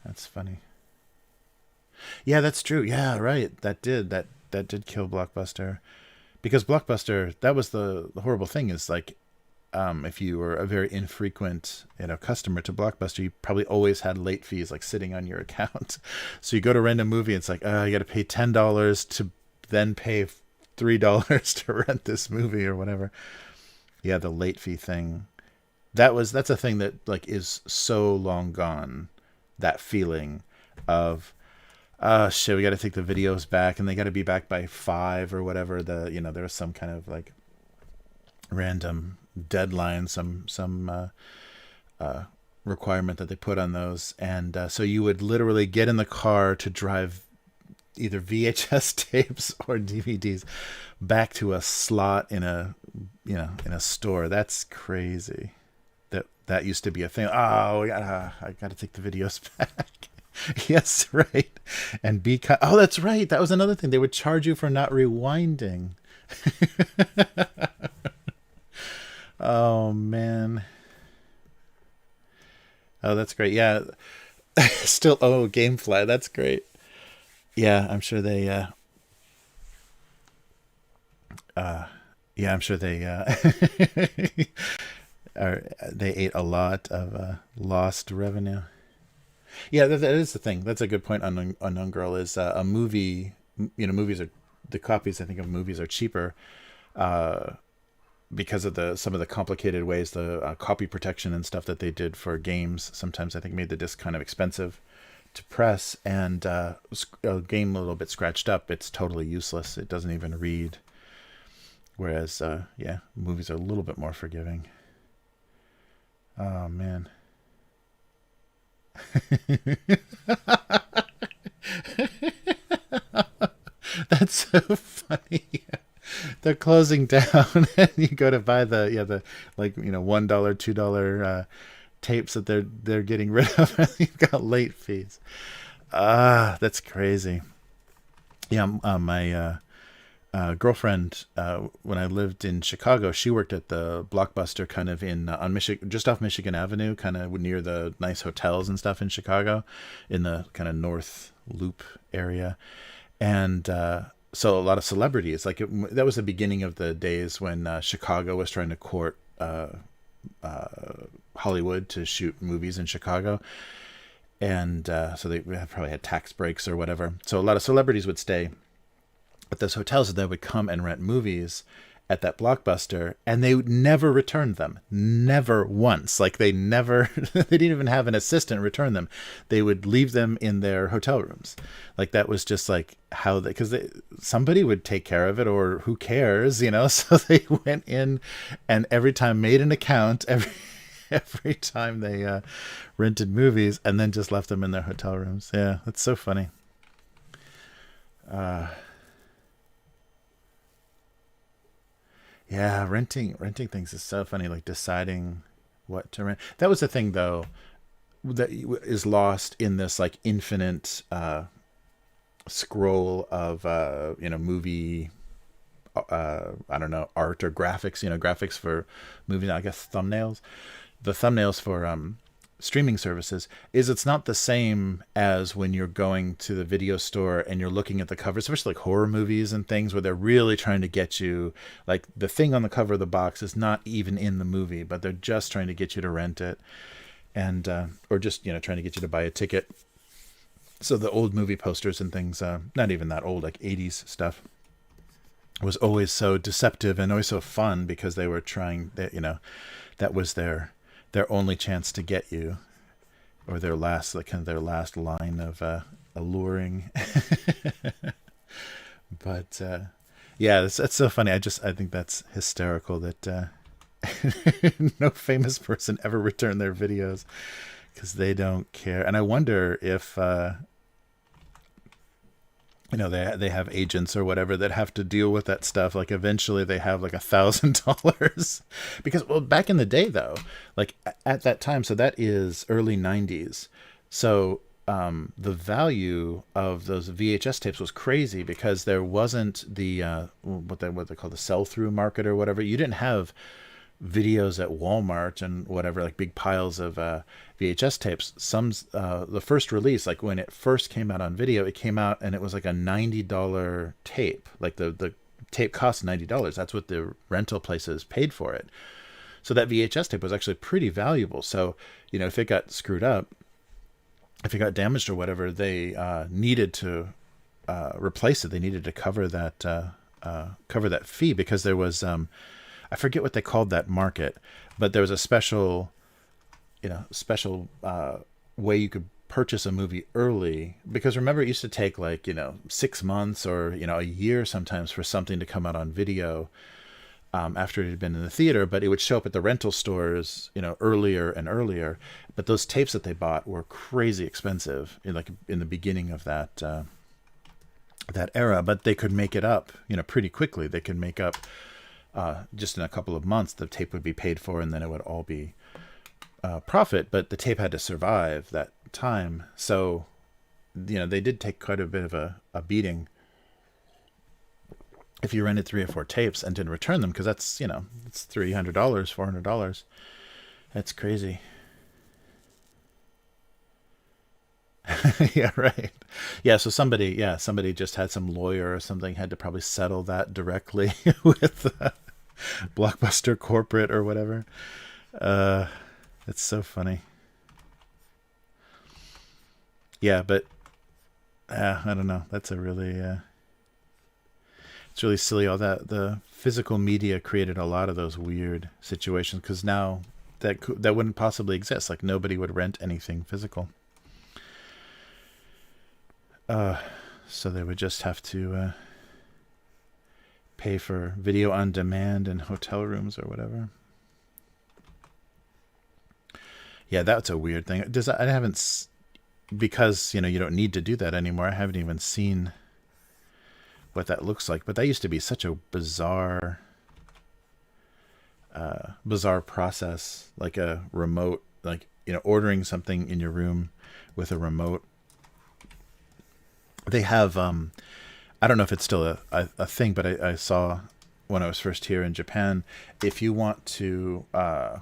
That's funny. Yeah, that's true. Yeah, right. That did kill Blockbuster, because Blockbuster, that was the horrible thing, is like, if you were a very infrequent, customer to Blockbuster, you probably always had late fees like sitting on your account. So you go to rent a movie, it's like, you got to pay $10 to then pay $3 to rent this movie or whatever. Yeah, the late fee thing. That's a thing that like is so long gone. That feeling of, shit, we got to take the videos back, and they got to be back by 5 or whatever. There was some kind of like random deadline, some requirement that they put on those, and so you would literally get in the car to drive either VHS tapes or DVDs back to a slot in a store. That's crazy. That used to be a thing. Oh, I gotta take the videos back. Yes, right. And oh, that's right. That was another thing. They would charge you for not rewinding. Oh man. Oh, that's great. Yeah. Still, GameFly. That's great. Yeah, I'm sure they yeah, I'm sure they they ate a lot of lost revenue. Yeah, that is the thing. That's a good point on Unknown Girl, is a movie, movies are, the copies I think of movies are cheaper because of some of the complicated ways, the copy protection and stuff that they did for games. Sometimes I think made the disc kind of expensive to press, and a game a little bit scratched up, it's totally useless. It doesn't even read. Whereas, movies are a little bit more forgiving. Oh man. That's so funny. They're closing down, and you go to buy the $1, $2 tapes that they're getting rid of, and you've got late fees. That's crazy. Yeah, my girlfriend, when I lived in Chicago, she worked at the Blockbuster kind of on Michigan, just off Michigan Avenue, kind of near the nice hotels and stuff in Chicago, in the kind of North Loop area. And so a lot of celebrities, that was the beginning of the days when Chicago was trying to court Hollywood to shoot movies in Chicago. And so they probably had tax breaks or whatever. So a lot of celebrities would stay at those hotels, and they would come and rent movies at that Blockbuster, and they would never return them. Never once. They didn't even have an assistant return them. They would leave them in their hotel rooms. That was just how because somebody would take care of it, or who cares, So they went in and every time made an account, every time they rented movies, and then just left them in their hotel rooms. Yeah, that's so funny. Yeah, renting things is so funny. Deciding what to rent. That was the thing, though, that is lost in this infinite scroll of movie. I don't know, art or graphics. Graphics for movies. I guess thumbnails. The thumbnails for streaming services, it's not the same as when you're going to the video store and you're looking at the cover, especially horror movies and things where they're really trying to get you, the thing on the cover of the box is not even in the movie, but they're just trying to get you to rent it, and or just trying to get you to buy a ticket. So the old movie posters and things, not even that old, 80s stuff, was always so deceptive and always so fun, because they were trying that, that was their their only chance to get you, or their last, like, kind of their last line of alluring. But yeah, that's so funny. I think that's hysterical that no famous person ever returned their videos because they don't care. And I wonder if they have agents or whatever that have to deal with that stuff. Like eventually they have like $1,000 because, well, back in the day though, like at that time, so that is early 90s. So the value of those VHS tapes was crazy because there wasn't the what they call the sell-through market or whatever. You didn't have videos at Walmart and whatever, like big piles of VHS tapes. The first release, like when it first came out on video, it came out and it was like a $90 tape. Like the tape cost $90. That's what the rental places paid for it. So that VHS tape was actually pretty valuable. So, if it got screwed up, if it got damaged or whatever, they needed to replace it. They needed to cover that fee because there was I forget what they called that market, but there was a special way you could purchase a movie early, because remember it used to take like 6 months or a year sometimes for something to come out on video after it had been in the theater, but it would show up at the rental stores earlier and earlier. But those tapes that they bought were crazy expensive in the beginning of that era, but they could make it up pretty quickly. They could make up just in a couple of months. The tape would be paid for and then it would all be profit, but the tape had to survive that time. So they did take quite a bit of a beating if you rented 3 or 4 tapes and didn't return them, because that's it's $300, $400. That's crazy. Yeah, right. Yeah, so somebody just had some lawyer or something, had to probably settle that directly with Blockbuster corporate or whatever. It's so funny. Yeah, but I don't know. That's a really it's really silly. All the physical media created a lot of those weird situations, because now that wouldn't possibly exist. Like nobody would rent anything physical. So they would just have to pay for video on demand in hotel rooms or whatever. Yeah, that's a weird thing. I haven't, because you don't need to do that anymore. I haven't even seen what that looks like. But that used to be such a bizarre process, like a remote, like ordering something in your room with a remote. They have I don't know if it's still a thing, but I saw when I was first here in Japan, if you want to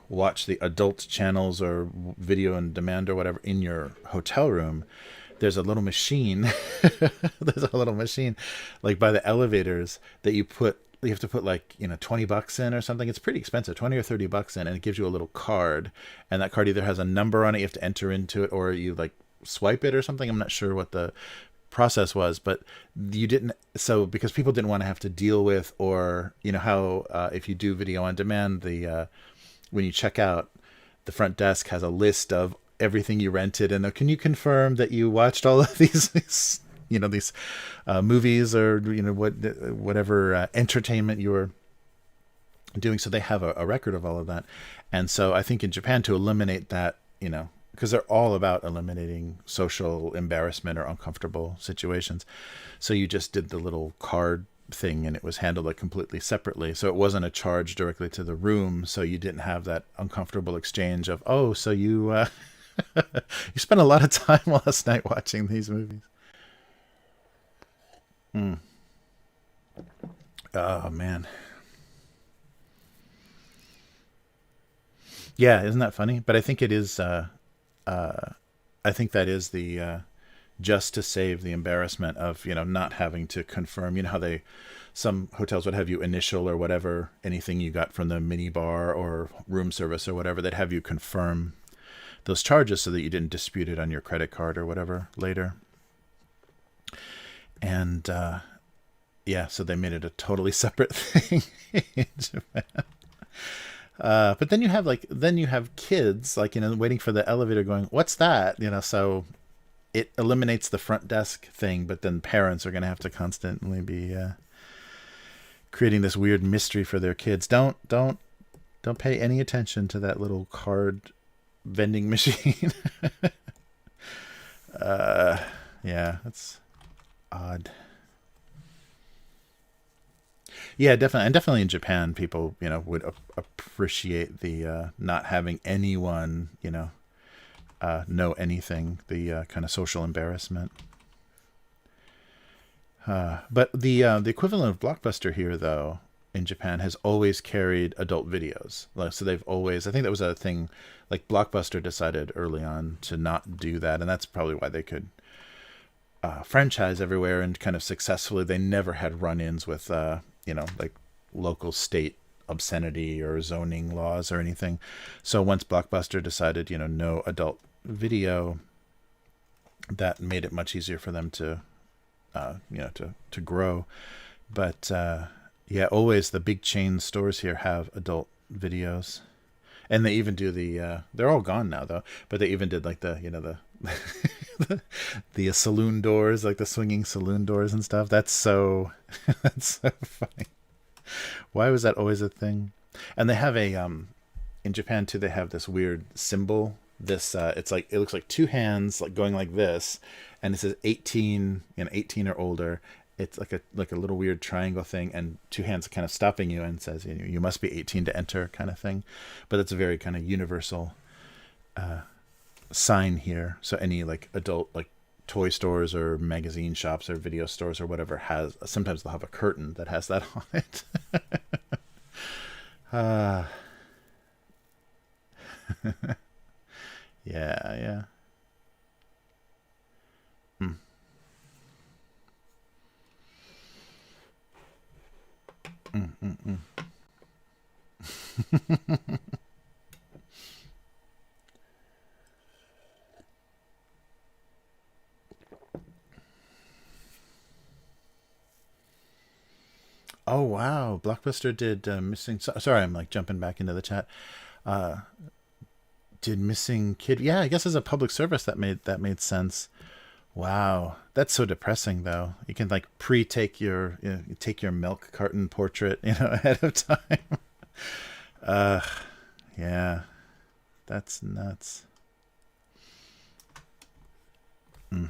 watch the adult channels or video on demand or whatever in your hotel room, there's a little machine. There's a little machine like by the elevators that you have to put like $20 in or something. It's pretty expensive, $20 or $30 in, and it gives you a little card, and that card either has a number on it you have to enter into it, or you like swipe it or something. I'm not sure what the process was, but you didn't, so because people didn't want to have to deal with, or how if you do video on demand, the when you check out, the front desk has a list of everything you rented, and can you confirm that you watched all of these movies or whatever entertainment you were doing. So they have a record of all of that. And so I think in Japan, to eliminate that, because they're all about eliminating social embarrassment or uncomfortable situations. So you just did the little card thing, and it was handled like completely separately. So it wasn't a charge directly to the room. So you didn't have that uncomfortable exchange of, oh, so you you spent a lot of time last night watching these movies. Oh man. Yeah, isn't that funny? But I think it is I think that is the just to save the embarrassment of not having to confirm. How some hotels would have you initial or whatever, anything you got from the mini bar or room service or whatever, they'd have you confirm those charges so that you didn't dispute it on your credit card or whatever later. And yeah, so they made it a totally separate thing in Japan. But then you have kids like waiting for the elevator, going, "What's that?" So it eliminates the front desk thing, but then parents are going to have to constantly be creating this weird mystery for their kids. Don't pay any attention to that little card vending machine. Yeah, that's odd. Yeah, definitely, and definitely in Japan, people would appreciate the not having anyone know anything, the kind of social embarrassment. But the equivalent of Blockbuster here, though, in Japan, has always carried adult videos. Like, so they've always, I think that was a thing, like Blockbuster decided early on to not do that, and that's probably why they could franchise everywhere and kind of successfully. They never had run-ins with like local state obscenity or zoning laws or anything. So once Blockbuster decided no adult video, that made it much easier for them to to grow. But yeah, always the big chain stores here have adult videos, and they even do they're all gone now though, but they even did like the saloon doors, like the swinging saloon doors and stuff. That's so that's so funny. Why was that always a thing? And they have in Japan too, they have this weird symbol. This it's like, it looks like two hands like going like this, and it says 18, 18 or older. It's like a little weird triangle thing, and two hands kind of stopping you, and says you must be 18 to enter, kind of thing. But it's a very kind of universal sign here. So any like adult like toy stores or magazine shops or video stores or whatever sometimes they'll have a curtain that has that on it. Yeah. Hmm. Oh wow, Blockbuster did missing. Sorry, I'm like jumping back into the chat. Uh, did missing kid? Yeah, I guess as a public service that made sense. Wow, that's so depressing though. You can like pre-take you take your milk carton portrait ahead of time. Uh, yeah, that's nuts. Mm.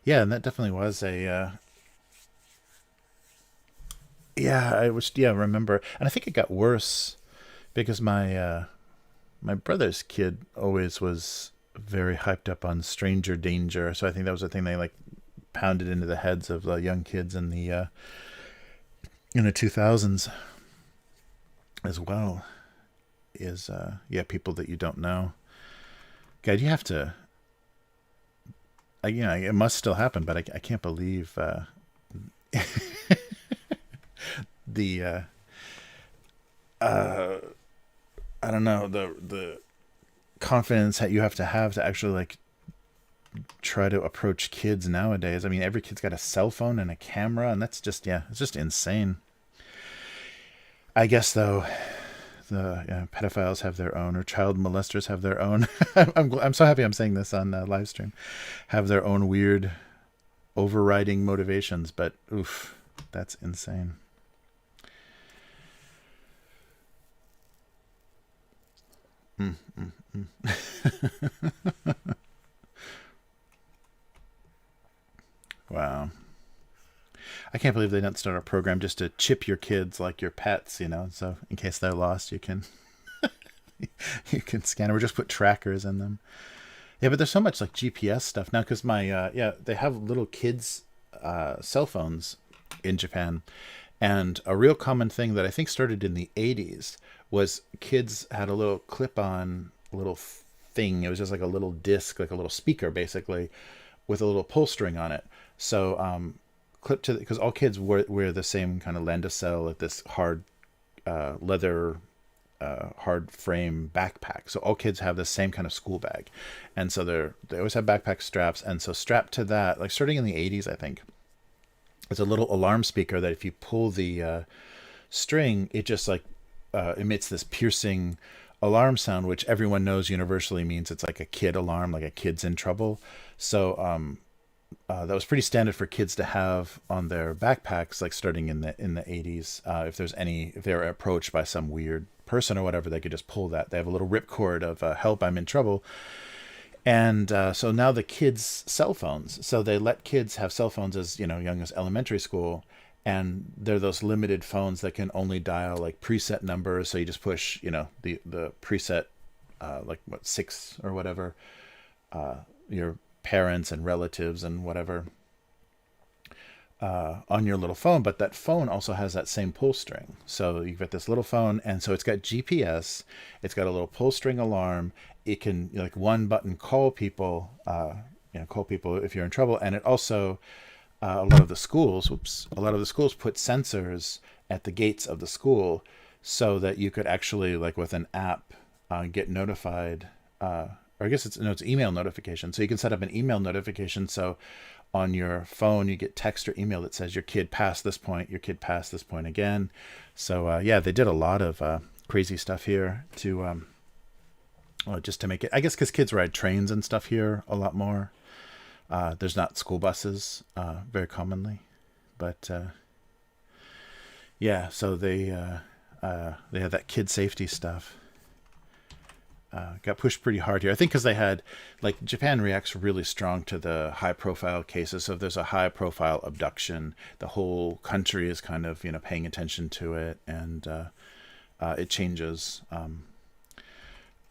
Yeah, and that definitely was a yeah. I was, yeah, remember, and I think it got worse because my brother's kid always was very hyped up on Stranger Danger, so I think that was the thing they like pounded into the heads of the young kids in the 2000s as well. Is yeah, people that you don't know. God, you have to. It must still happen, but I can't believe the uh, I don't know, the confidence that you have to actually like try to approach kids nowadays. I mean, every kid's got a cell phone and a camera, and that's just, yeah, it's just insane. I guess though, the pedophiles have their own, or child molesters have their own. I'm so happy I'm saying this on live stream. Have their own weird overriding motivations, but oof, that's insane. Mm, mm, mm. Wow. I can't believe they didn't start a program just to chip your kids like your pets, so in case they're lost, you can you can scan or just put trackers in them. Yeah, but there's so much like GPS stuff now because my yeah, they have little kids cell phones in Japan, and a real common thing that I think started in the 80s was kids had a little clip-on little thing. It was just like a little disc, like a little speaker basically, with a little pull string on it. So clip to, because all kids wear the same kind of Landaucell, like this hard leather hard frame backpack. So all kids have the same kind of school bag, and so they always have backpack straps. And so strapped to that, like starting in the 80s, I think, it's a little alarm speaker that if you pull the string, it just like emits this piercing alarm sound, which everyone knows universally means it's like a kid alarm, like a kid's in trouble. So that was pretty standard for kids to have on their backpacks, like starting in the 80s. If they were approached by some weird person or whatever, they could just pull that. They have a little ripcord of "Help, I'm in trouble." And so now the kids' cell phones. So they let kids have cell phones as young as elementary school, and they're those limited phones that can only dial like preset numbers. So you just push the preset like what, 6 or whatever, your parents and relatives and whatever, on your little phone. But that phone also has that same pull string. So you've got this little phone, and so it's got GPS. It's got a little pull string alarm. It can, like, one button call people, call people if you're in trouble. And it also, a lot of the schools put sensors at the gates of the school, so that you could actually, like, with an app, get notified. Or I guess it's email notification. So you can set up an email notification. So on your phone, you get text or email that says your kid passed this point, your kid passed this point again. So they did a lot of crazy stuff here to just to make it, I guess, because kids ride trains and stuff here a lot more. There's not school buses very commonly, but so they had that kid safety stuff. Got pushed pretty hard here. I think because they had, like, Japan reacts really strong to the high profile cases. So if there's a high profile abduction, the whole country is kind of, paying attention to it, and it changes,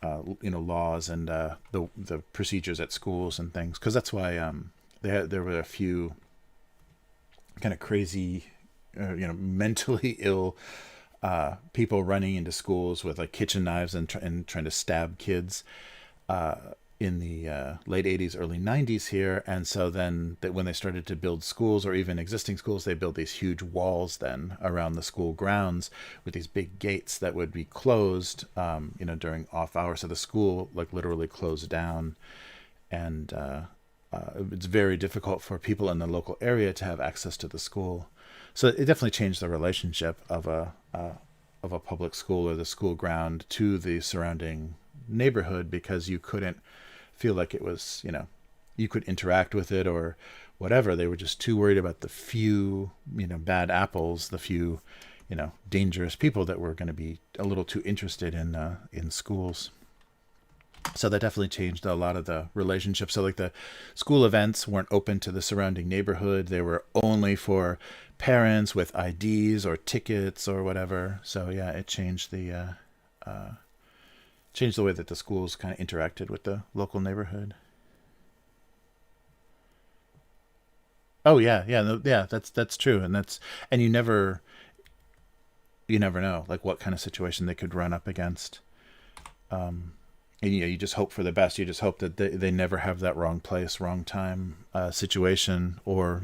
laws and the procedures at schools and things. Because that's why there were a few kind of crazy, mentally ill people running into schools with, like, kitchen knives and trying to stab kids in the late 80s, early 90s here. And so then when they started to build schools, or even existing schools, they built these huge walls then around the school grounds with these big gates that would be closed, during off hours. So the school, like, literally closed down. And it's very difficult for people in the local area to have access to the school. So it definitely changed the relationship of a public school or the school ground to the surrounding neighborhood, because you couldn't feel like it was, you could interact with it or whatever. They were just too worried about the few, bad apples, the few, dangerous people that were going to be a little too interested in schools. So that definitely changed a lot of the relationships. So, like, the school events weren't open to the surrounding neighborhood. They were only for parents with IDs or tickets or whatever. So yeah, it changed the way that the schools kind of interacted with the local neighborhood. Oh yeah, that's true, and you never know, like, what kind of situation they could run up against. And you just hope for the best. You just hope that they never have that wrong place, wrong time situation, or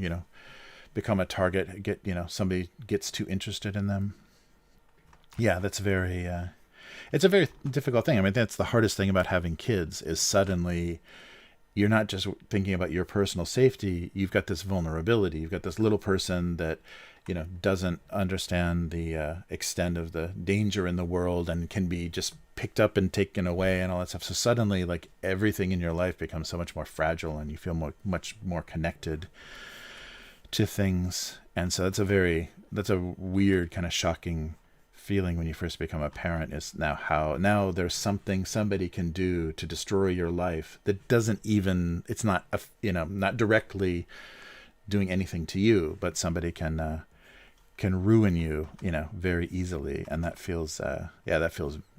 become a target. Somebody gets too interested in them. Yeah, that's very. It's a very difficult thing. I mean, that's the hardest thing about having kids, is suddenly you're not just thinking about your personal safety. You've got this vulnerability. You've got this little person that doesn't understand the extent of the danger in the world, and can be just picked up and taken away and all that stuff. So suddenly, like, everything in your life becomes so much more fragile, and you feel much more connected to things. And so that's a weird, kind of shocking feeling when you first become a parent, is now there's something somebody can do to destroy your life that doesn't even, it's not not directly doing anything to you, but somebody can ruin you very easily. And that feels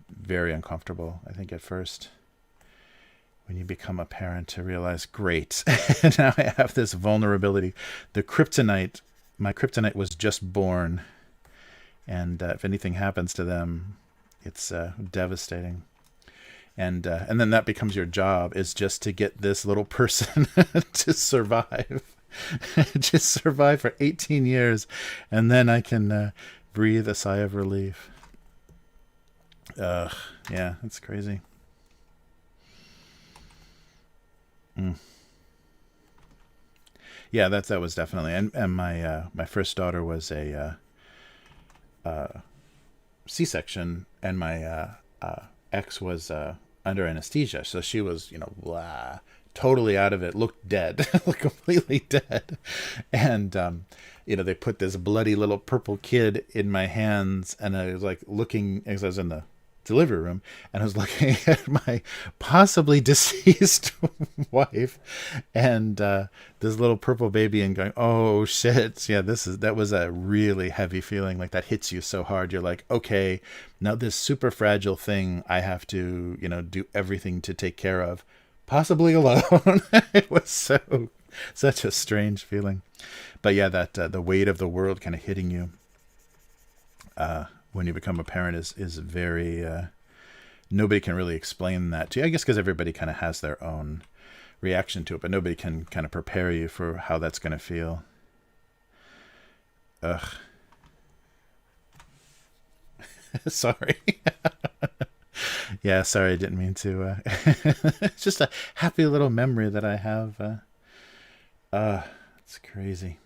very uncomfortable, I think, at first, when you become a parent, to realize, great, now I have this vulnerability. My kryptonite was just born, and if anything happens to them, it's devastating. And then that becomes your job, is just to get this little person to survive. Just survive for 18 years, and then I can breathe a sigh of relief. Yeah, it's crazy. Yeah, that was definitely, and my first daughter was a C-section, and my ex was under anesthesia, so she was, blah, totally out of it, looked dead, like completely dead. And they put this bloody little purple kid in my hands, and I was like looking as I was in the delivery room, and I was looking at my possibly deceased wife and this little purple baby, and going, oh shit, yeah, that was a really heavy feeling. Like, that hits you so hard. You're like, okay, now this super fragile thing I have to do everything to take care of, possibly alone. It was such a strange feeling. But yeah, that the weight of the world kind of hitting you when you become a parent is very, nobody can really explain that to you, I guess, because everybody kind of has their own reaction to it, but nobody can kind of prepare you for how that's going to feel. Ugh. Sorry. Yeah, sorry, I didn't mean to. It's just a happy little memory that I have. It's crazy.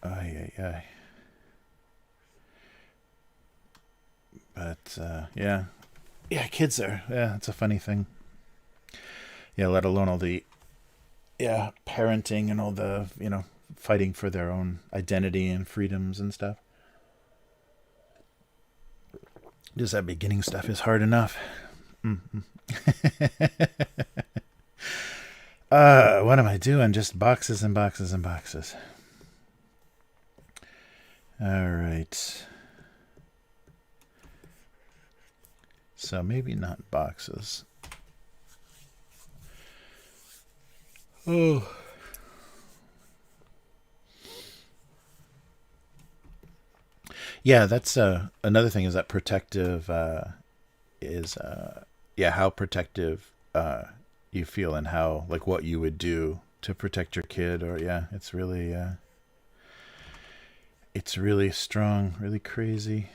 Ay, ay, ay. But, yeah, kids are, it's a funny thing. Yeah, let alone all the, parenting and all the, fighting for their own identity and freedoms and stuff. Just that beginning stuff is hard enough. Mm-hmm. What am I doing? Just boxes and boxes and boxes. All right. So maybe not boxes. Oh. Yeah, that's another thing, is that protective is how protective you feel, and how, like, what you would do to protect your kid, or it's really strong, really crazy.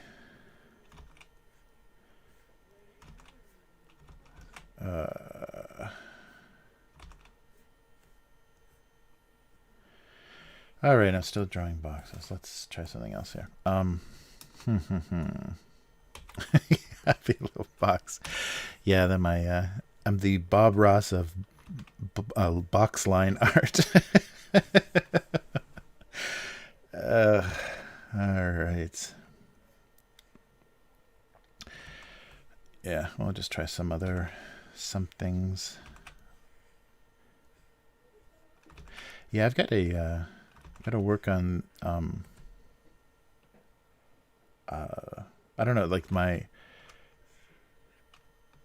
All right, I'm still drawing boxes. Let's try something else here. Happy little box. Yeah, then I'm the Bob Ross of box line art. All right. Yeah, we'll just try some things. Yeah, I've got to work on I don't know, like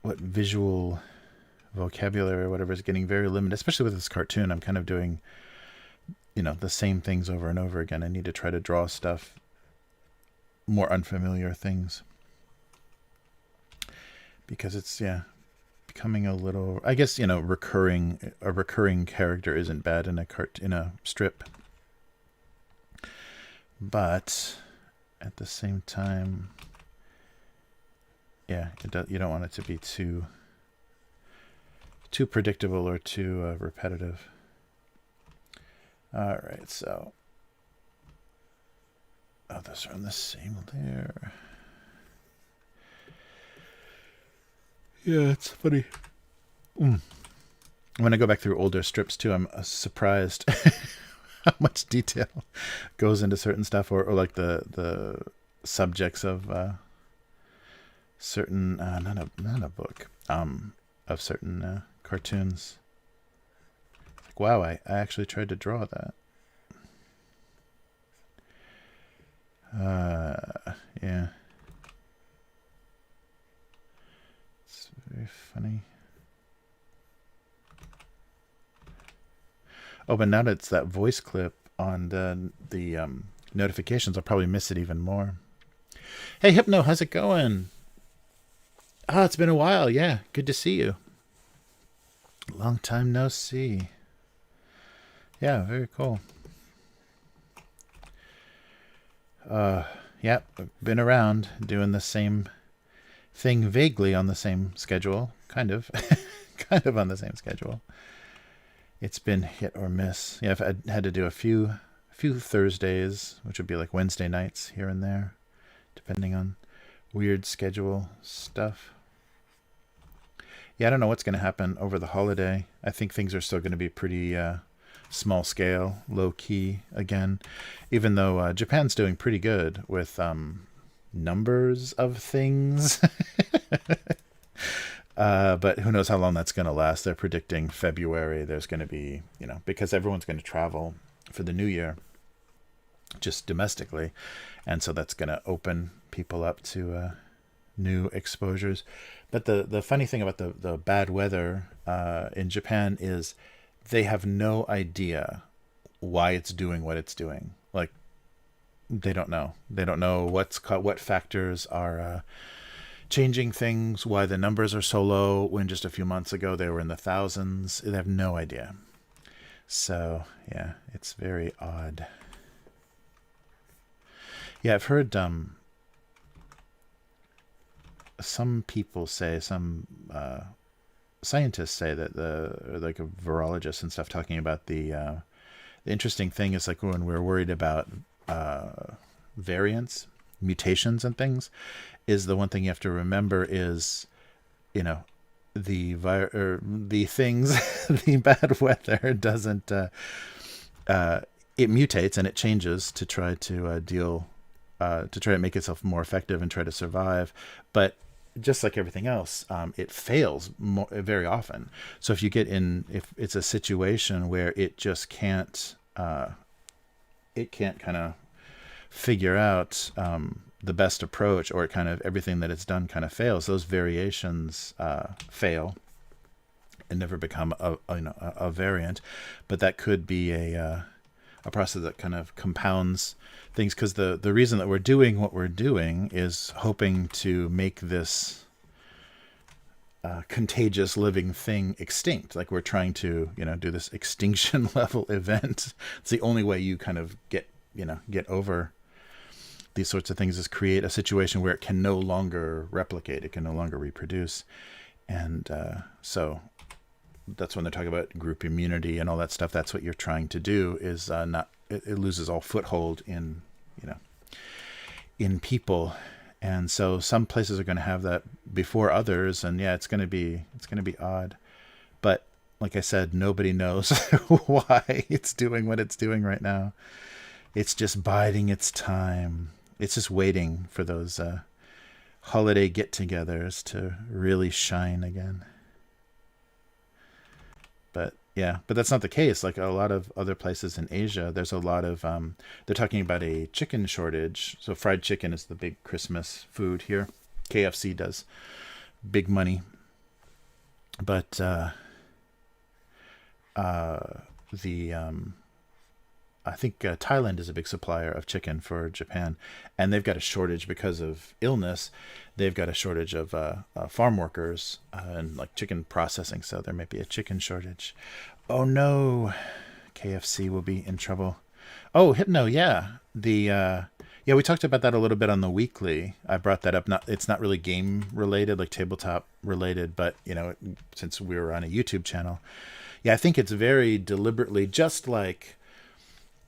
what visual vocabulary or whatever is getting very limited, especially with this cartoon. I'm kind of doing the same things over and over again. I need to try to draw stuff, more unfamiliar things, because it's becoming a little, I guess, a recurring character isn't bad in a strip, but at the same time, you don't want it to be too predictable or too repetitive. All right, so those are on the same layer. Yeah, it's funny. When I go back through older strips too, I'm surprised how much detail goes into certain stuff, or like the subjects of certain not a book of certain cartoons. Like, wow, I actually tried to draw that. Yeah, it's very funny. Oh, but now that it's that voice clip on the notifications, I'll probably miss it even more. Hey, Hypno, how's it going? Oh, it's been a while. Yeah, good to see you. Long time no see. Yeah, very cool. Yeah, been around doing the same thing vaguely on the same schedule, kind of, kind of on the same schedule. It's been hit or miss. Yeah, I've had to do a few few Thursdays, which would be like Wednesday nights here and there, depending on weird schedule stuff. Yeah, I don't know what's going to happen over the holiday. I think things are still going to be pretty small scale, low key again, even though Japan's doing pretty good with numbers of things. But who knows how long that's going to last. They're predicting February. There's going to be, because everyone's going to travel for the new year, just domestically. And so that's going to open people up to new exposures. But the funny thing about the bad weather in Japan is they have no idea why it's doing what it's doing. Like, they don't know. They don't know what factors are changing things, why the numbers are so low when just a few months ago they were in the thousands. They have no idea. So, yeah, it's very odd. Yeah, I've heard some people say, some scientists say that like a virologist and stuff, talking about the interesting thing is, like, when we're worried about variants, mutations and things, is the one thing you have to remember is, the things, the bad weather doesn't, it mutates and it changes to try to make itself more effective and try to survive. But just like everything else, it fails very often. So if it's a situation where it just can't kind of figure out the best approach, or everything that it's done kind of fails, those variations fail and never become a variant. But that could be a process that kind of compounds things, because the reason that we're doing what we're doing is hoping to make this contagious living thing extinct. Like, we're trying to do this extinction level event. It's the only way you kind of get over these sorts of things, is create a situation where it can no longer replicate, it can no longer reproduce. And so that's when they're talking about group immunity and all that stuff. That's what you're trying to do, is it loses all foothold in people. And so some places are going to have that before others, and yeah, it's going to be odd. But like I said, nobody knows why it's doing what it's doing right now. It's just biding its time. It's just waiting for those holiday get-togethers to really shine again. But that's not the case. Like, a lot of other places in Asia, there's a lot of they're talking about a chicken shortage. So fried chicken is the big Christmas food here. KFC does big money. But I think Thailand is a big supplier of chicken for Japan, and they've got a shortage because of illness. They've got a shortage of farm workers and like chicken processing, so there might be a chicken shortage. Oh no, KFC will be in trouble. Oh, Hypno, yeah. We talked about that a little bit on the weekly. I brought that up. It's not really game related, like tabletop related, but since we were on a YouTube channel, yeah, I think it's very deliberately, just like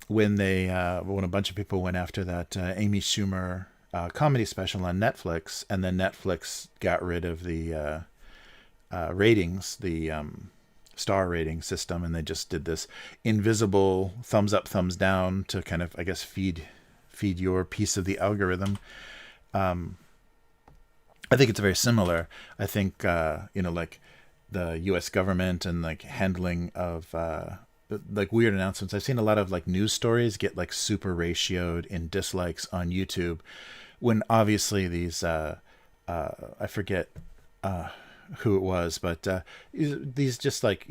when a bunch of people went after that Amy Schumer comedy special on Netflix, and then Netflix got rid of the ratings, the star rating system, and they just did this invisible thumbs up, thumbs down to kind of, I guess, feed your piece of the algorithm. I think it's very similar. I think like the U.S. government and like handling of like weird announcements. I've seen a lot of like news stories get like super ratioed in dislikes on YouTube, when obviously these I forget who it was, but these just like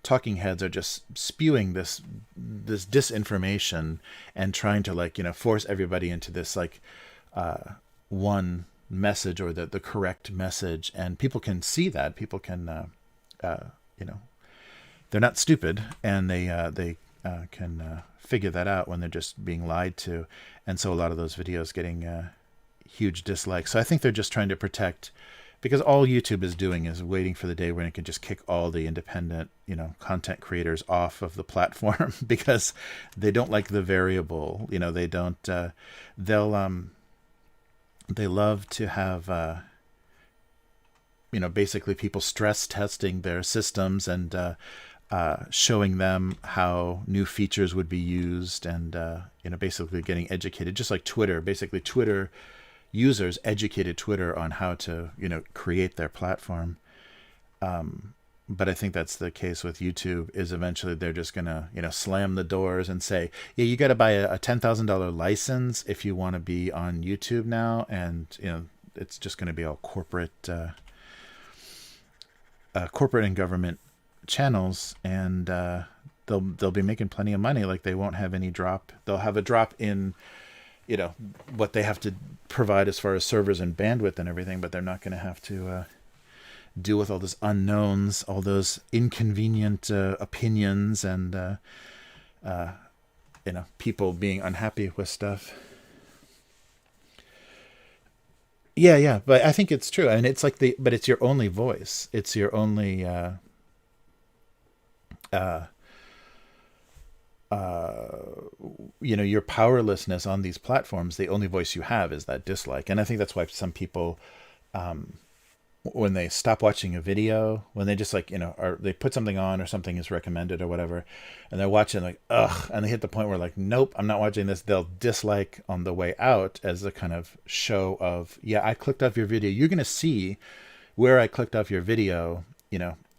talking heads are just spewing this disinformation and trying to like force everybody into this like one message, or the correct message, and people can see that. People can they're not stupid, and they can figure that out when they're just being lied to. And so a lot of those videos getting huge dislikes. So I think they're just trying to protect because all YouTube is doing is waiting for the day when it can just kick all the independent, content creators off of the platform because they don't like the variable. They don't. They love to have basically people stress testing their systems and showing them how new features would be used, and basically getting educated, just like Twitter. Basically, Twitter users educated Twitter on how to create their platform. But I think that's the case with YouTube. Is eventually they're just gonna slam the doors and say, yeah, you got to buy a $10,000 license if you want to be on YouTube now, and it's just going to be all corporate and government channels, and they'll be making plenty of money. Like, they won't have any drop. They'll have a drop in what they have to provide as far as servers and bandwidth and everything, but they're not going to have to deal with all those unknowns, all those inconvenient opinions, and people being unhappy with stuff. Yeah, but I think it's true. I mean, it's like but it's your only voice. It's your only your powerlessness on these platforms. The only voice you have is that dislike. And I think that's why some people, when they stop watching a video, when they just or they put something on, or something is recommended or whatever, and they're watching like, ugh, and they hit the point where like, nope, I'm not watching this. They'll dislike on the way out as a kind of show of, yeah, I clicked off your video. You're going to see where I clicked off your video,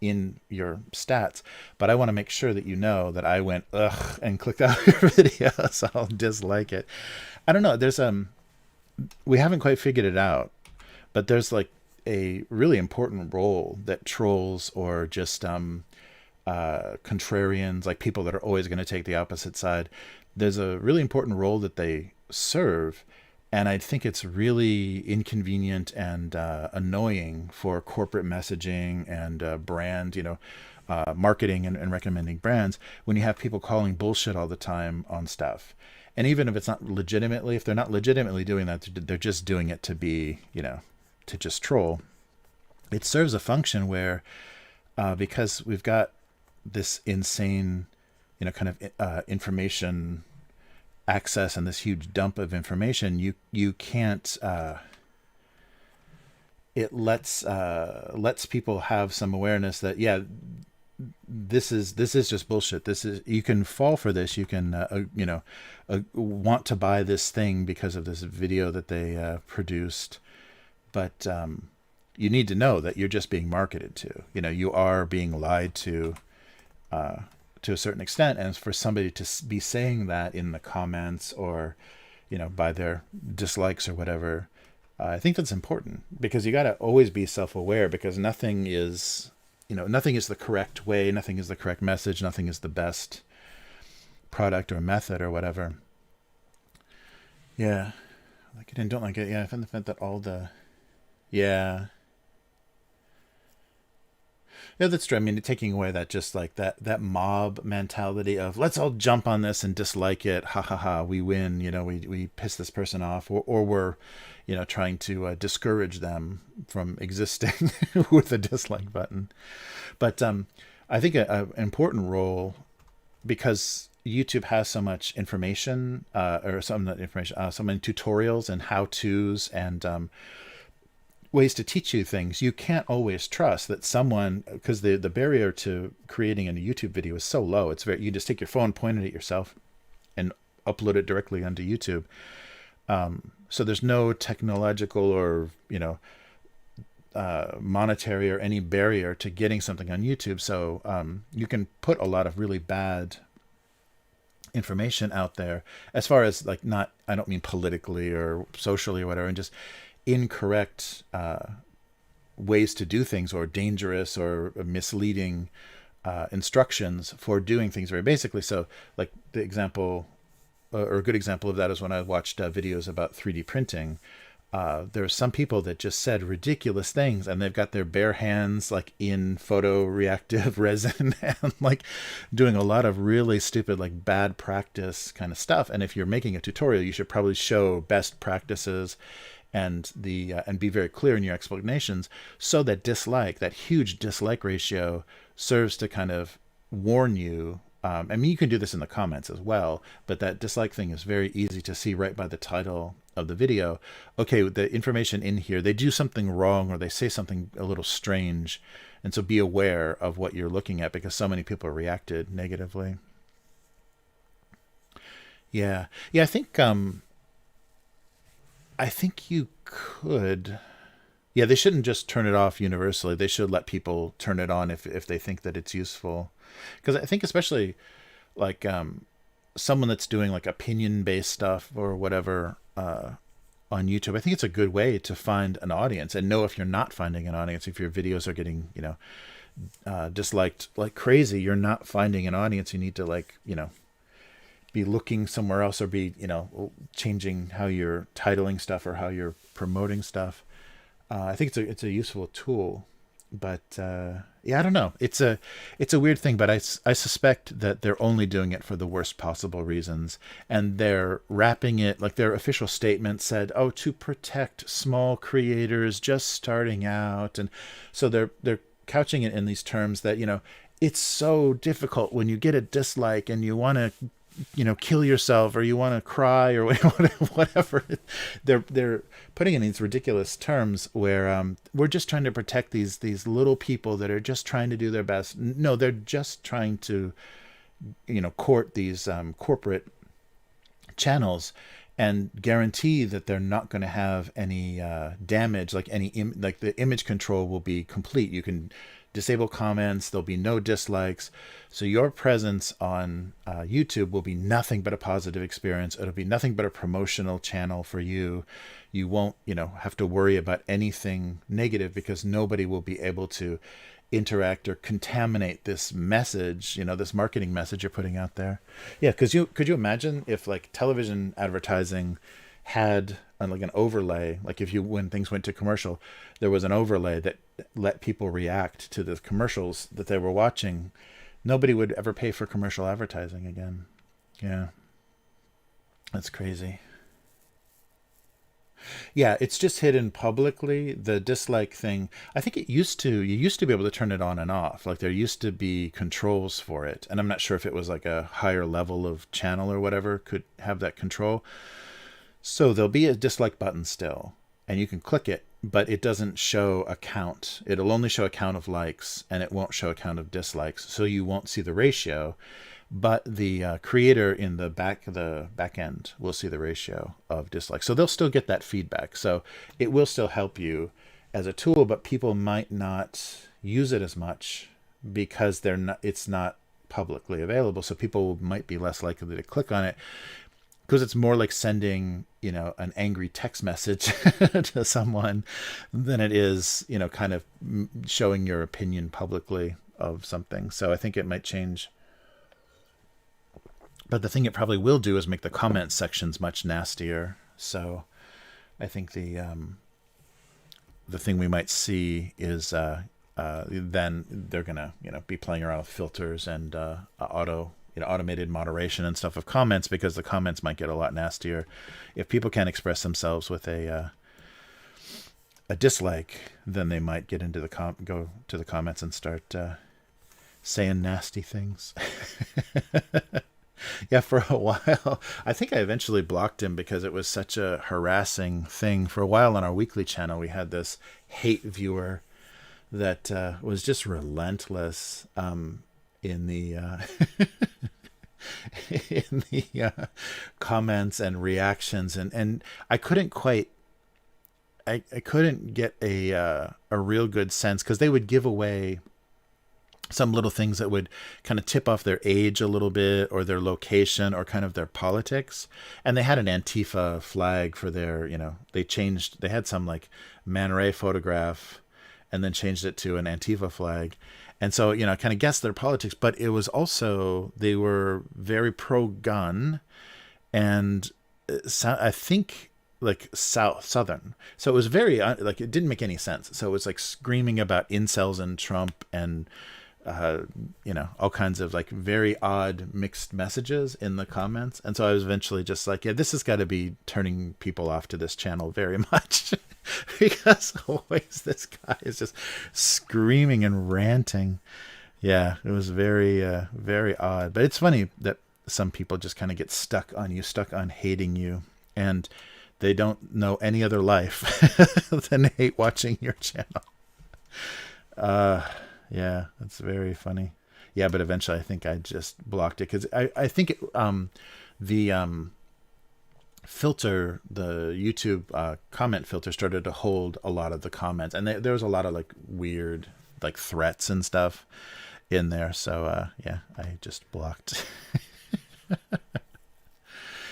in your stats, but I want to make sure that that I went ugh and clicked out your video, so I'll dislike it. I don't know. There's we haven't quite figured it out, but there's like a really important role that trolls, or just contrarians, like people that are always going to take the opposite side. There's a really important role that they serve. And I think it's really inconvenient and annoying for corporate messaging and brand, marketing and recommending brands, when you have people calling bullshit all the time on stuff. And even if they're not legitimately doing that, they're just doing it to be, to just troll. It serves a function where, because we've got this insane, kind of information access and this huge dump of information, you can't it lets people have some awareness that, yeah, this is just bullshit. You can fall for this. You can want to buy this thing because of this video that they produced, but you need to know that you're just being marketed to. You are being lied to a certain extent, and for somebody to be saying that in the comments, or by their dislikes or whatever, I think that's important, because you got to always be self-aware, because nothing is the correct way, nothing is the correct message, nothing is the best product or method or whatever. Yeah, like it and don't like it. Yeah, I find that all the Yeah, that's true. I mean, taking away that, just like that mob mentality of, let's all jump on this and dislike it. Ha ha ha, we win. We piss this person off, or we're, trying to discourage them from existing with a dislike button. But I think an important role, because YouTube has so much information, so many tutorials and how-tos and ways to teach you things. You can't always trust that someone, because the barrier to creating a YouTube video is so low. You just take your phone, point it at yourself, and upload it directly onto YouTube. So there's no technological or monetary or any barrier to getting something on YouTube. So you can put a lot of really bad information out there, as far as I don't mean politically or socially or whatever, and just incorrect ways to do things, or dangerous or misleading instructions for doing things very basically. So like the example, or a good example of that, is when I watched videos about 3D printing. There are some people that just said ridiculous things, and they've got their bare hands in photoreactive resin and doing a lot of really stupid, bad practice kind of stuff. And if you're making a tutorial, you should probably show best practices and be very clear in your explanations, so that that huge dislike ratio serves to kind of warn you. I mean, you can do this in the comments as well, but that dislike thing is very easy to see right by the title of the video. Okay, the information in here, they do something wrong or they say something a little strange, and so be aware of what you're looking at because so many people reacted negatively. Yeah, yeah, I think you could. Yeah, they shouldn't just turn it off universally. They should let people turn it on if they think that it's useful. Because I think especially like someone that's doing like opinion based stuff or whatever on YouTube, I think it's a good way to find an audience and know if you're not finding an audience, if your videos are getting, disliked like crazy, you're not finding an audience. You need to be looking somewhere else or be, changing how you're titling stuff or how you're promoting stuff. I think it's a useful tool, but yeah, I don't know. It's a weird thing, but I suspect that they're only doing it for the worst possible reasons, and they're wrapping it like their official statement said, "Oh, to protect small creators just starting out," and so they're couching it in these terms that it's so difficult when you get a dislike and you want to kill yourself or you want to cry or whatever. They're putting in these ridiculous terms where we're just trying to protect these little people that are just trying to do their best. No, they're just trying to court these corporate channels and guarantee that they're not going to have any damage, like like the image control will be complete. You can disable comments, there'll be no dislikes, so your presence on YouTube will be nothing but a positive experience. It'll be nothing but a promotional channel for you. You won't have to worry about anything negative because nobody will be able to interact or contaminate this message, this marketing message you're putting out there. Yeah, because could you imagine if like television advertising had like an overlay, like when things went to commercial, there was an overlay that let people react to the commercials that they were watching. Nobody would ever pay for commercial advertising again. Yeah, that's crazy. Yeah, it's just hidden publicly. The dislike thing, I think you used to be able to turn it on and off. Like there used to be controls for it. And I'm not sure if it was like a higher level of channel or whatever could have that control. So there'll be a dislike button still, and you can click it, but it doesn't show a count. It'll only show a count of likes, and it won't show a count of dislikes. So you won't see the ratio, but the creator in the back end will see the ratio of dislikes. So they'll still get that feedback. So it will still help you as a tool, but people might not use it as much because it's not publicly available. So people might be less likely to click on it because it's more like sending, an angry text message to someone than it is, kind of showing your opinion publicly of something. So I think it might change. But the thing it probably will do is make the comment sections much nastier. So I think the thing we might see is then they're gonna be playing around with filters and automated moderation and stuff of comments, because the comments might get a lot nastier if people can't express themselves with a dislike. Then they might get into go to the comments and start saying nasty things. Yeah, for a while. I think I eventually blocked him because it was such a harassing thing. For a while on our weekly channel, we had this hate viewer that was just relentless in the in the comments and reactions, and I couldn't quite. I couldn't get a real good sense, because they would give away some little things that would kind of tip off their age a little bit, or their location, or kind of their politics. And they had an Antifa flag for their, they had some like Man Ray photograph and then changed it to an Antifa flag. And so, I kind of guessed their politics, but it was also, they were very pro-gun, and I think like southern. So it was very, like, it didn't make any sense. So it was like screaming about incels and Trump and uh, all kinds of like very odd mixed messages in the comments. And so I was eventually just like, yeah, this has got to be turning people off to this channel very much because always this guy is just screaming and ranting. Yeah, it was very, very odd. But it's funny that some people just kind of get stuck on hating you, and they don't know any other life than hate watching your channel. Yeah, that's very funny. Yeah, but eventually I think I just blocked it because I think the filter, the YouTube comment filter started to hold a lot of the comments, and there was a lot of like weird like threats and stuff in there. So yeah, I just blocked.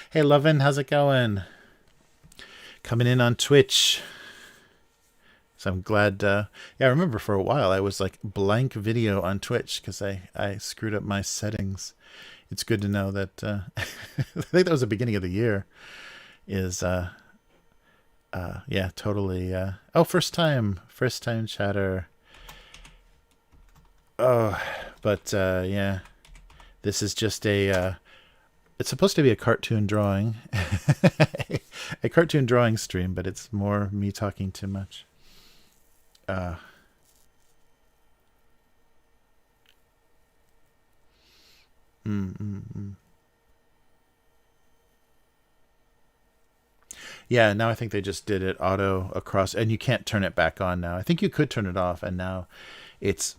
Hey, Lovin, how's it going? Coming in on Twitch. So I'm glad. Yeah, I remember for a while I was like blank video on Twitch because I screwed up my settings. It's good to know that. I think that was the beginning of the year. Is yeah, totally. Oh, first time chatter. Oh, but yeah, this is just a. It's supposed to be a cartoon drawing, a cartoon drawing stream, but it's more me talking too much. Yeah, now I think they just did it auto across, and you can't turn it back on now. I think you could turn it off, and now it's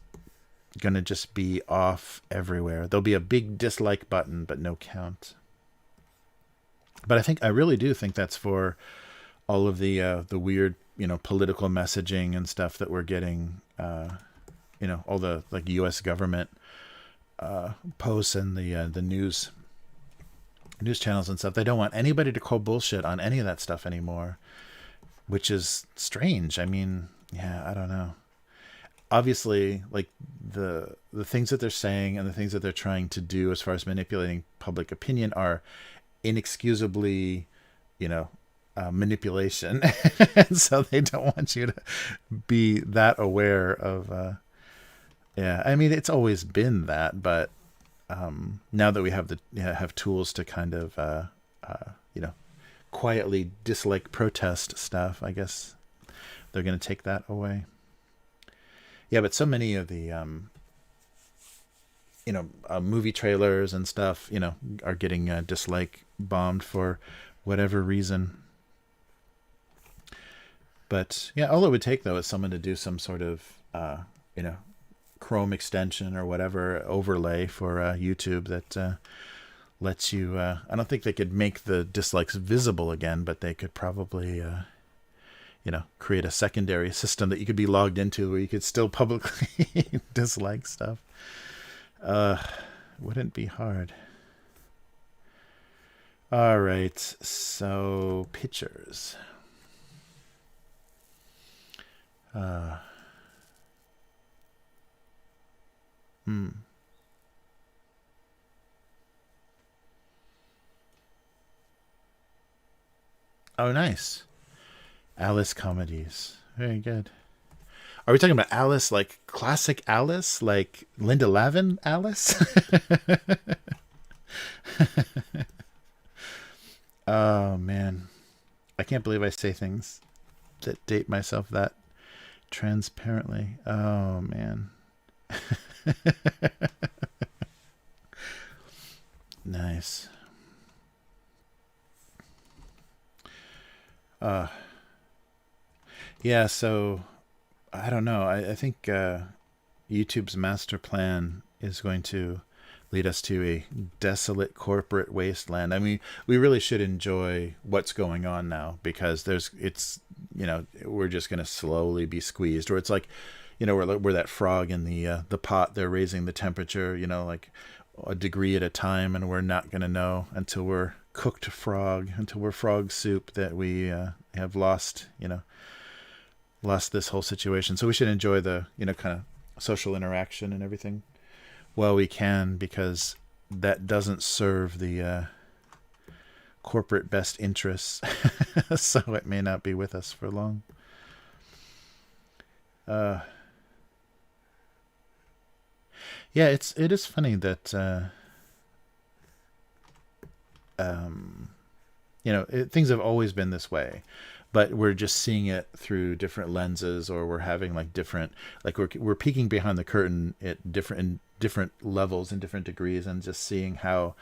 going to just be off everywhere. There'll be a big dislike button, but no count. But I really do think that's for all of the weird, political messaging and stuff that we're getting, all the like U.S. government posts and the news channels and stuff. They don't want anybody to call bullshit on any of that stuff anymore, which is strange. I mean, yeah, I don't know. Obviously, like the things that they're saying and the things that they're trying to do as far as manipulating public opinion are inexcusably, manipulation. And so they don't want you to be that aware of yeah, I mean, it's always been that, but now that we have tools to kind of quietly dislike protest stuff, I guess they're going to take that away. Yeah, but so many of the movie trailers and stuff, are getting dislike bombed for whatever reason. But yeah, all it would take though is someone to do some sort of Chrome extension or whatever overlay for YouTube that lets you. I don't think they could make the dislikes visible again, but they could probably create a secondary system that you could be logged into where you could still publicly dislike stuff. Wouldn't be hard. All right, so pictures. Oh, nice. Alice comedies. Very good. Are we talking about Alice, like classic Alice, like Linda Lavin Alice? Oh, man. I can't believe I say things that date myself that transparently. Oh, man. Nice. Yeah, so I don't know. I think YouTube's master plan is going to lead us to a desolate corporate wasteland. I mean, we really should enjoy what's going on now because we're just going to slowly be squeezed. Or it's like, we're that frog in the pot. They're raising the temperature, like a degree at a time, and we're not going to know until we're cooked frog, until we're frog soup, that we have lost this whole situation. So we should enjoy the kind of social interaction and everything while we can, because that doesn't serve the corporate best interests. So it may not be with us for long. Yeah, it is funny that um, things have always been this way, but we're just seeing it through different lenses, or we're having like different, like we're peeking behind the curtain at different levels and different degrees, and just seeing how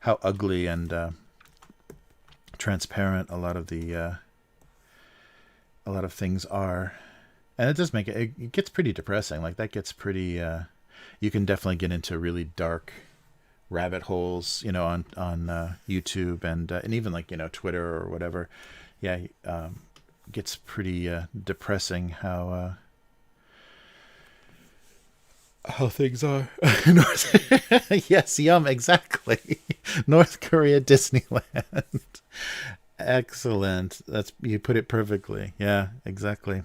ugly and transparent a lot of things are. And it does make it gets pretty depressing. Like that gets pretty you can definitely get into really dark rabbit holes, on YouTube and even like Twitter or whatever. Yeah, gets pretty depressing how things are. Yes, yum, exactly. North Korea Disneyland. Excellent. You put it perfectly. Yeah, exactly.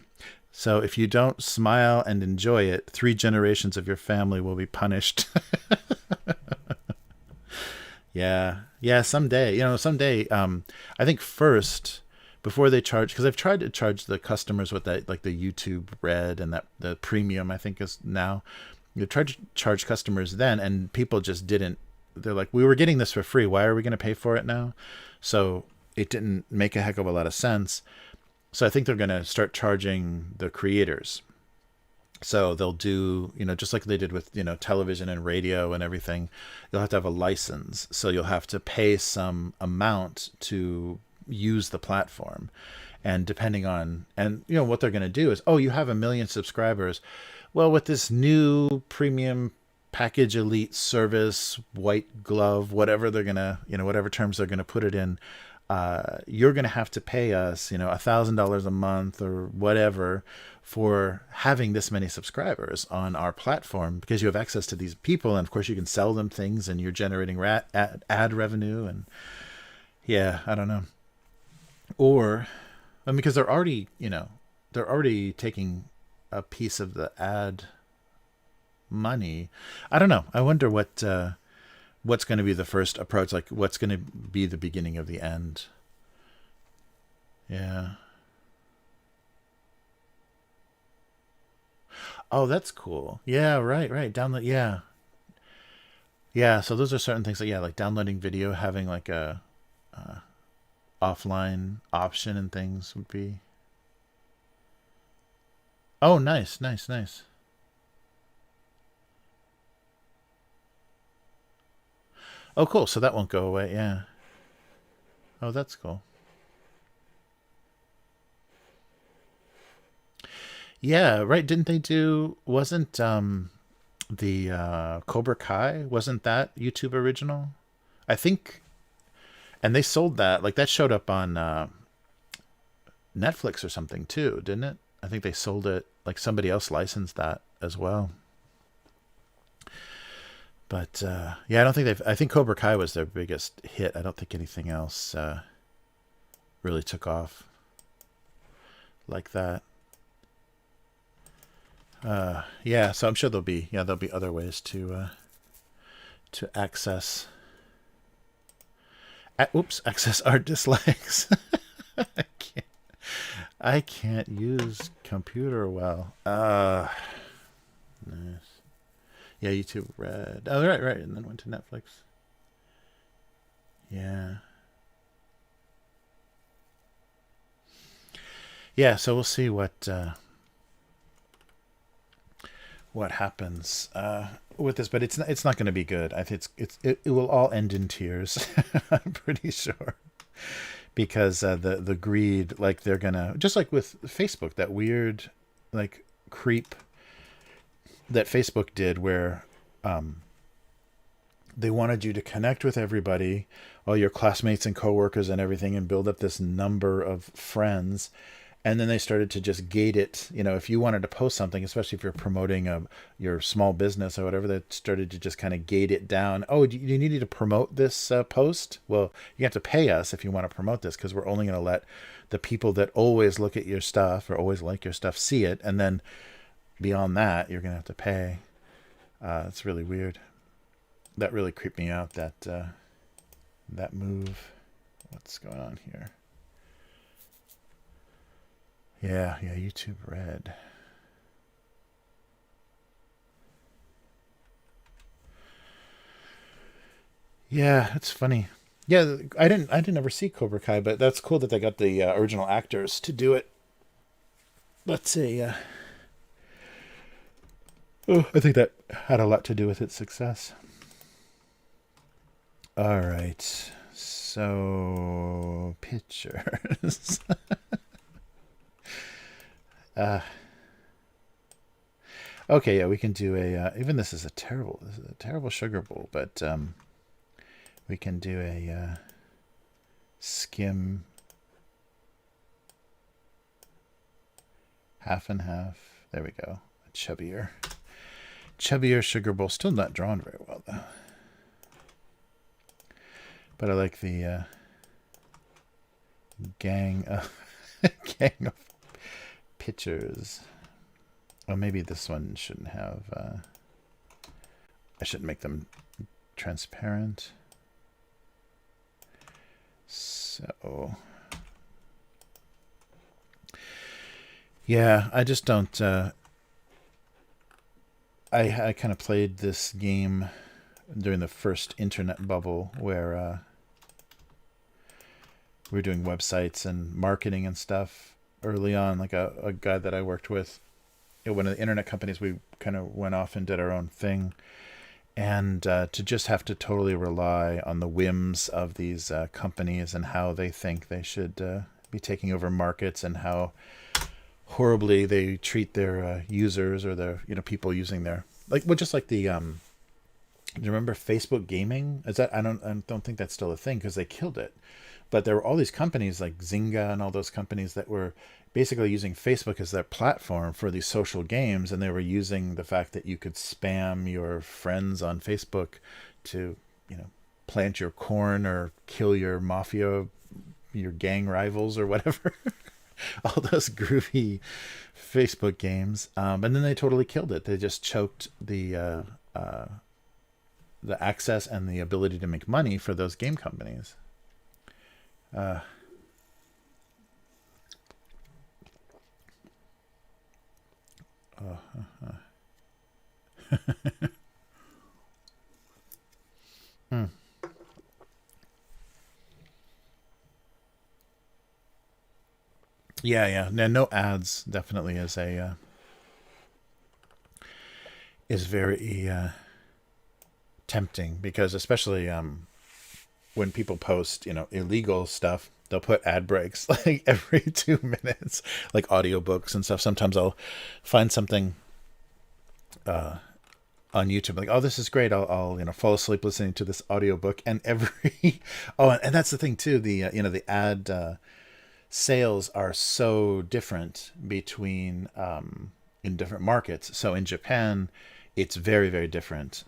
So if you don't smile and enjoy it, 3 generations of your family will be punished. Yeah. Yeah, someday. Someday I think first before they charge, because I've tried to charge the customers with that, like the YouTube Red and that the premium I think is now. You tried to charge customers then, and people just didn't. They're like, we were getting this for free. Why are we going to pay for it now? So it didn't make a heck of a lot of sense. So I think they're going to start charging the creators. So they'll do, just like they did with, television and radio and everything. You'll have to have a license. So you'll have to pay some amount to use the platform. And depending on, and what they're going to do is, oh, you have 1 million subscribers. Well, with this new premium package elite service, white glove, whatever they're going to, whatever terms they're going to put it in, you're going to have to pay us, $1,000 a month or whatever for having this many subscribers on our platform, because you have access to these people. And of course you can sell them things and you're generating ad revenue. And yeah, I don't know. Or because they're already, they're already taking a piece of the ad money. I don't know. I wonder what's going to be the first approach, like what's going to be the beginning of the end. Yeah. Oh, that's cool. Yeah, right. Download, yeah. Yeah, so those are certain things like, yeah, like downloading video, having like a offline option and things would be. Oh, nice. Oh, cool. So that won't go away. Yeah. Oh, that's cool. Yeah, right. Didn't they do? Wasn't the Cobra Kai? Wasn't that YouTube original? I think, and they sold that. Like that showed up on Netflix or something too, didn't it? I think they sold it. Like somebody else licensed that as well. But yeah, I don't think they've. I think Cobra Kai was their biggest hit. I don't think anything else really took off like that. Yeah, so I'm sure there'll be other ways to access our dislikes. I can't I can't use computer well. Nice. Yeah, YouTube Red. Oh, right, and then went to Netflix. Yeah. Yeah, so we'll see what happens with this, but it's not going to be good. I think it will all end in tears. I'm pretty sure, because the greed, like they're gonna, just like with Facebook, that weird like creep that Facebook did, where they wanted you to connect with everybody, all your classmates and coworkers and everything, and build up this number of friends. And then they started to just gate it. If you wanted to post something, especially if you're promoting your small business or whatever, they started to just kind of gate it down. Oh, do you need to promote this post? Well, you have to pay us if you want to promote this, because we're only going to let the people that always look at your stuff or always like your stuff see it. And then beyond that, you're going to have to pay. It's really weird. That really creeped me out, that move. What's going on here? Yeah, YouTube Red. Yeah, it's funny. Yeah, I didn't ever see Cobra Kai, but that's cool that they got the original actors to do it. Let's see. Oh, I think that had a lot to do with its success. All right. So pictures. uh, okay, yeah, we can do a. Even this is a terrible sugar bowl, but we can do a skim half and half. There we go. A chubbier sugar bowl. Still not drawn very well though. But I like the gang of gang of pictures. Oh, maybe this one shouldn't have. I shouldn't make them transparent. So, yeah, I just don't. I kind of played this game during the first internet bubble where we were doing websites and marketing and stuff early on. Like a guy that I worked with at one of the internet companies, we kind of went off and did our own thing. And to just have to totally rely on the whims of these companies and how they think they should be taking over markets and how horribly they treat their users or their people using their just like the do you remember Facebook gaming? Is that I don't think that's still a thing because they killed it. But there were all these companies like Zynga and all those companies that were basically using Facebook as their platform for these social games, and they were using the fact that you could spam your friends on Facebook to, plant your corn or kill your mafia, your gang rivals or whatever. All those groovy Facebook games, and then they totally killed it. They just choked the access and the ability to make money for those game companies. Uh, hmm. Yeah. No ads definitely is very tempting because especially when people post illegal stuff, they'll put ad breaks like every 2 minutes, like audiobooks and stuff. Sometimes I'll find something on YouTube like, oh, this is great. I'll fall asleep listening to this audiobook and every oh, and that's the thing too. The ad sales are so different between in different markets. So in Japan, it's very very different.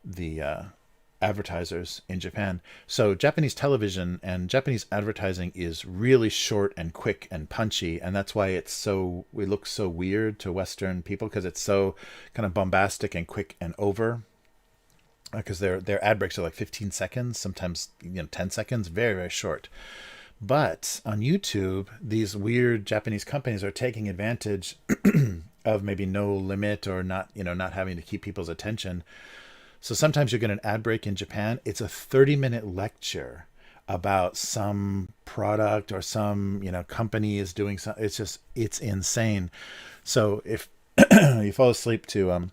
The advertisers in Japan. So Japanese television and Japanese advertising is really short and quick and punchy, and that's why it looks so weird to Western people because it's so kind of bombastic and quick and over. Because their ad breaks are like 15 seconds, sometimes 10 seconds, very very short. But on YouTube, these weird Japanese companies are taking advantage of maybe no limit or not having to keep people's attention. So sometimes you get an ad break in Japan. It's a 30-minute lecture about some product or some company is doing something. It's insane. So if you fall asleep to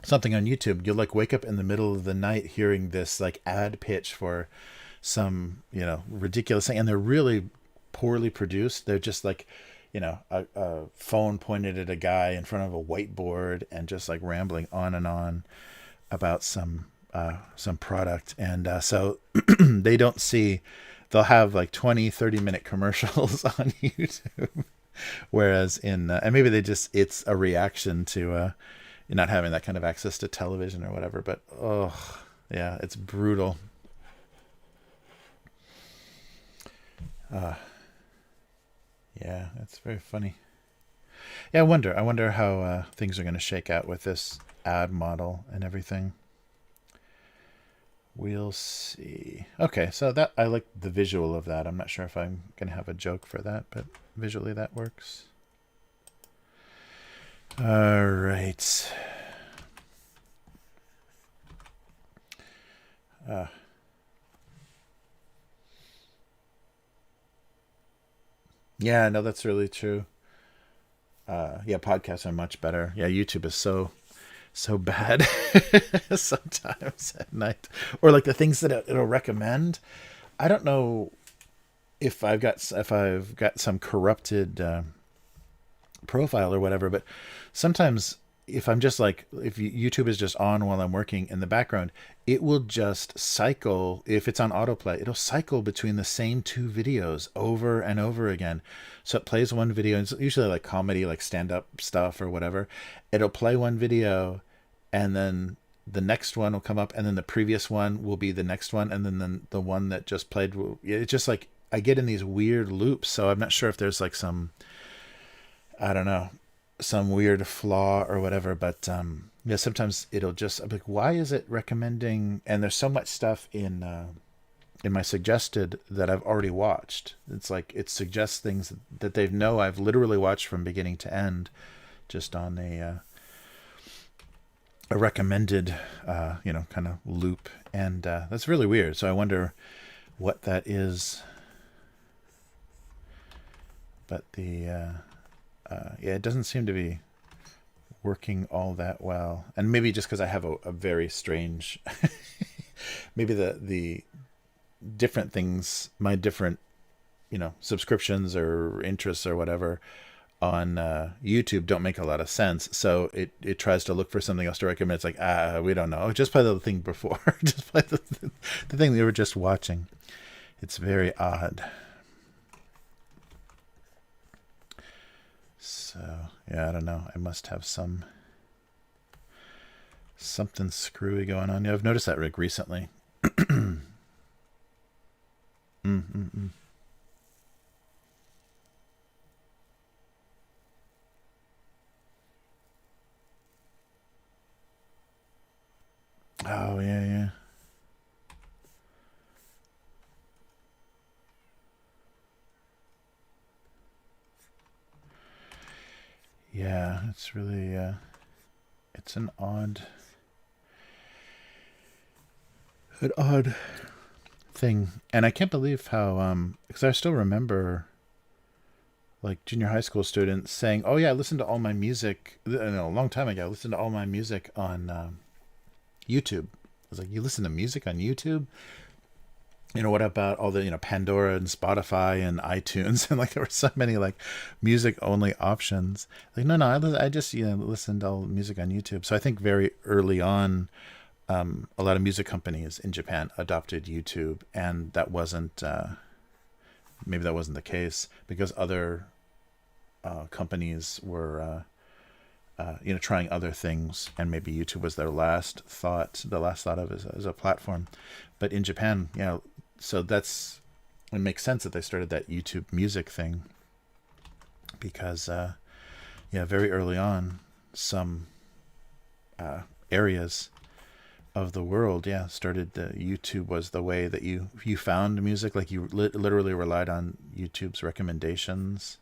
something on YouTube, you'll wake up in the middle of the night hearing this ad pitch for some ridiculous thing, and they're really poorly produced. They're just a phone pointed at a guy in front of a whiteboard and just rambling on and on about some product, and so they don't see. They'll have 20-30 minute commercials on YouTube, whereas and maybe it's a reaction to not having that kind of access to television or whatever. But oh yeah, it's brutal. Yeah, it's very funny. Yeah, I wonder how things are going to shake out with this ad model and everything. We'll see. Okay, so that I like the visual of that. I'm not sure if I'm going to have a joke for that, but visually that works. All right. Uh, yeah, no, that's really true. Yeah, podcasts are much better. Yeah, YouTube is so bad sometimes at night, or like the things that it'll recommend. I don't know if I've got some corrupted profile or whatever, but sometimes if I'm just like, if YouTube is just on while I'm working in the background, it will just cycle. If it's on autoplay, it'll cycle between the same two videos over and over again. So it plays one video, and it's usually like comedy, like stand-up stuff or whatever. It'll play one video, and then the next one will come up, and then the previous one will be the next one, and then the one that just played will, it's just like I get in these weird loops. So I'm not sure if there's like some, I don't know, some weird flaw or whatever, but yeah, sometimes it'll just, I'm like, why is it recommending? And there's so much stuff in my suggested that I've already watched. It's like it suggests things that they know I've literally watched from beginning to end, just on a recommended kind of loop, and that's really weird. So I wonder what that is. But yeah, it doesn't seem to be working all that well, and maybe just because I have a very strange maybe the different things, my different subscriptions or interests or whatever on YouTube don't make a lot of sense, so it tries to look for something else to recommend. It's like, we don't know, just play the thing before. Just play the thing we were just watching. It's very odd. So yeah, I don't know, I must have something screwy going on. Yeah, I've noticed that Rick recently. Mm. Oh yeah. Yeah, it's really it's an odd thing, and I can't believe how because I still remember like junior high school students saying, "Oh yeah, I listened to all my music." A long time ago, I listened to all my music on YouTube. I was like, "You listen to music on YouTube?" What about all the Pandora and Spotify and iTunes, and like there were so many like music only options. Like no, I just listened to all music on YouTube. So I think very early on, a lot of music companies in Japan adopted YouTube, and that wasn't maybe that wasn't the case because other companies were trying other things, and maybe YouTube was their last thought, of as a platform. But in Japan, so it makes sense that they started that YouTube music thing because very early on, some areas of the world started YouTube was the way that you found music. Like you literally relied on YouTube's recommendations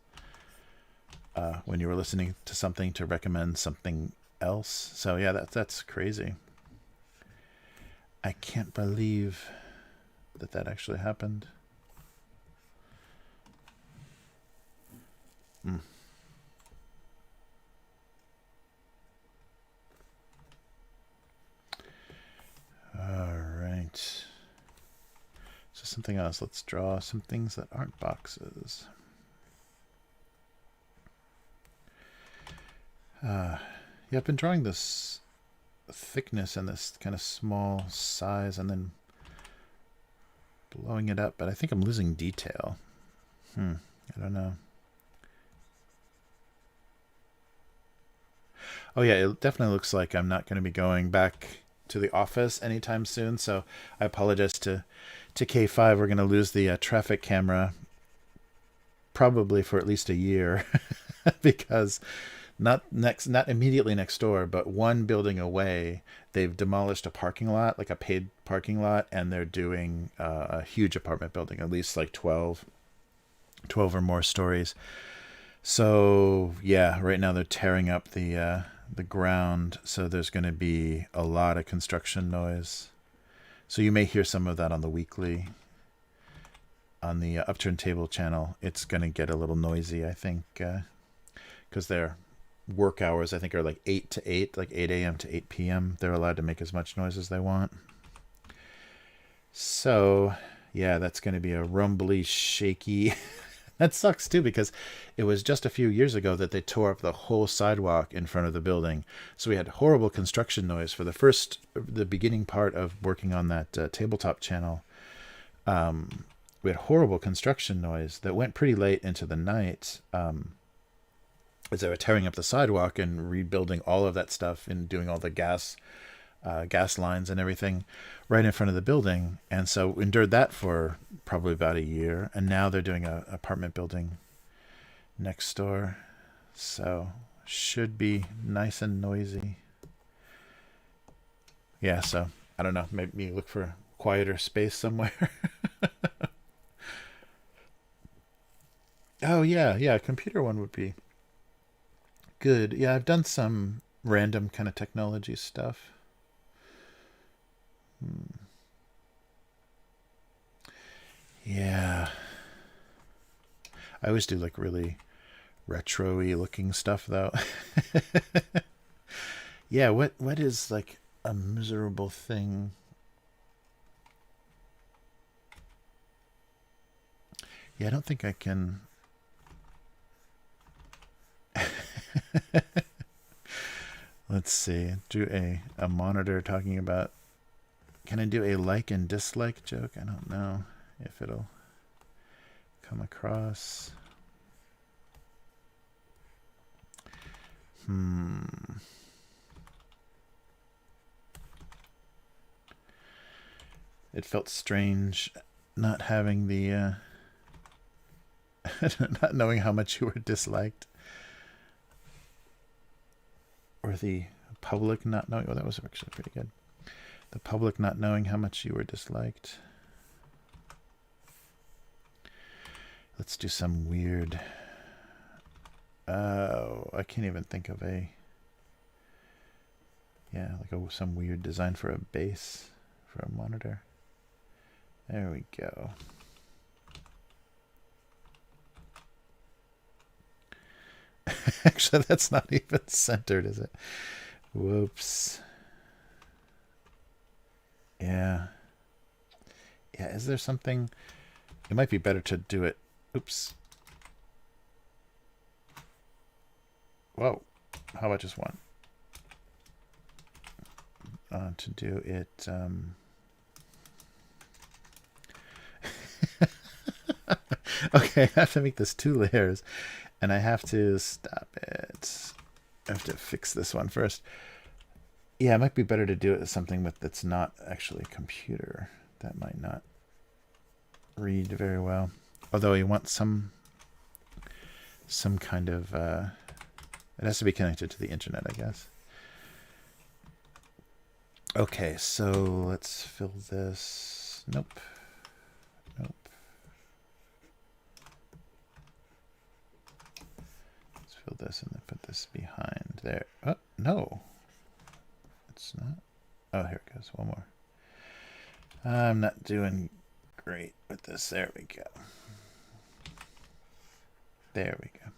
when you were listening to something to recommend something else. So yeah, that's crazy. I can't believe that actually happened. All right. So something else. Let's draw some things that aren't boxes. Yeah, I've been drawing this thickness and this kind of small size and then blowing it up, but I think I'm losing detail. I don't know. Oh yeah, it definitely looks like I'm not going to be going back to the office anytime soon, so I apologize to K5. We're going to lose the traffic camera probably for at least a year because not immediately next door, but one building away, they've demolished a parking lot, like a paid parking lot, and they're doing a huge apartment building, at least like 12 or more stories. So yeah, right now they're tearing up the ground, so there's going to be a lot of construction noise So you may hear some of that on the weekly. On the Upturned Table channel, it's going to get a little noisy, I think, because their work hours, I think, are like 8 to 8, like 8 a.m. to 8 p.m. They're allowed to make as much noise as they want. So, yeah, that's going to be a rumbly, shaky... That sucks, too, because it was just a few years ago that they tore up the whole sidewalk in front of the building. So we had horrible construction noise for the beginning part of working on that tabletop channel. We had horrible construction noise that went pretty late into the night as they were tearing up the sidewalk and rebuilding all of that stuff and doing all the gas lines and everything right in front of the building. And so we endured that for probably about a year. And now they're doing an apartment building next door. So should be nice and noisy. Yeah, so I don't know. Maybe look for a quieter space somewhere. Oh, yeah. Computer one would be good. Yeah, I've done some random kind of technology stuff. Yeah. I always do like really retro-y looking stuff though. Yeah, what is like a miserable thing? Yeah, I don't think I can. Let's see. Do a monitor talking about. Can I do a like and dislike joke? I don't know if it'll come across. It felt strange not having the not knowing how much you were disliked, or the public not knowing. Oh, that was actually pretty good. The public not knowing how much you were disliked. Let's do some weird. Oh, I can't even think of a. Yeah, like some weird design for a base for a monitor. There we go. Actually, that's not even centered, is it? Whoops. Yeah. Yeah, is there something? It might be better to do it. Oops. Whoa. How about just one? To do it. Okay, I have to make this 2 layers. And I have to stop it. I have to fix this one first. Yeah, it might be better to do it as something that's not actually a computer. That might not read very well. Although you want some kind of... it has to be connected to the internet, I guess. Okay, so let's fill this. Nope. Fill this and then put this behind there. Oh, no. It's not. Oh, here it goes. One more. I'm not doing great with this. There we go. There we go.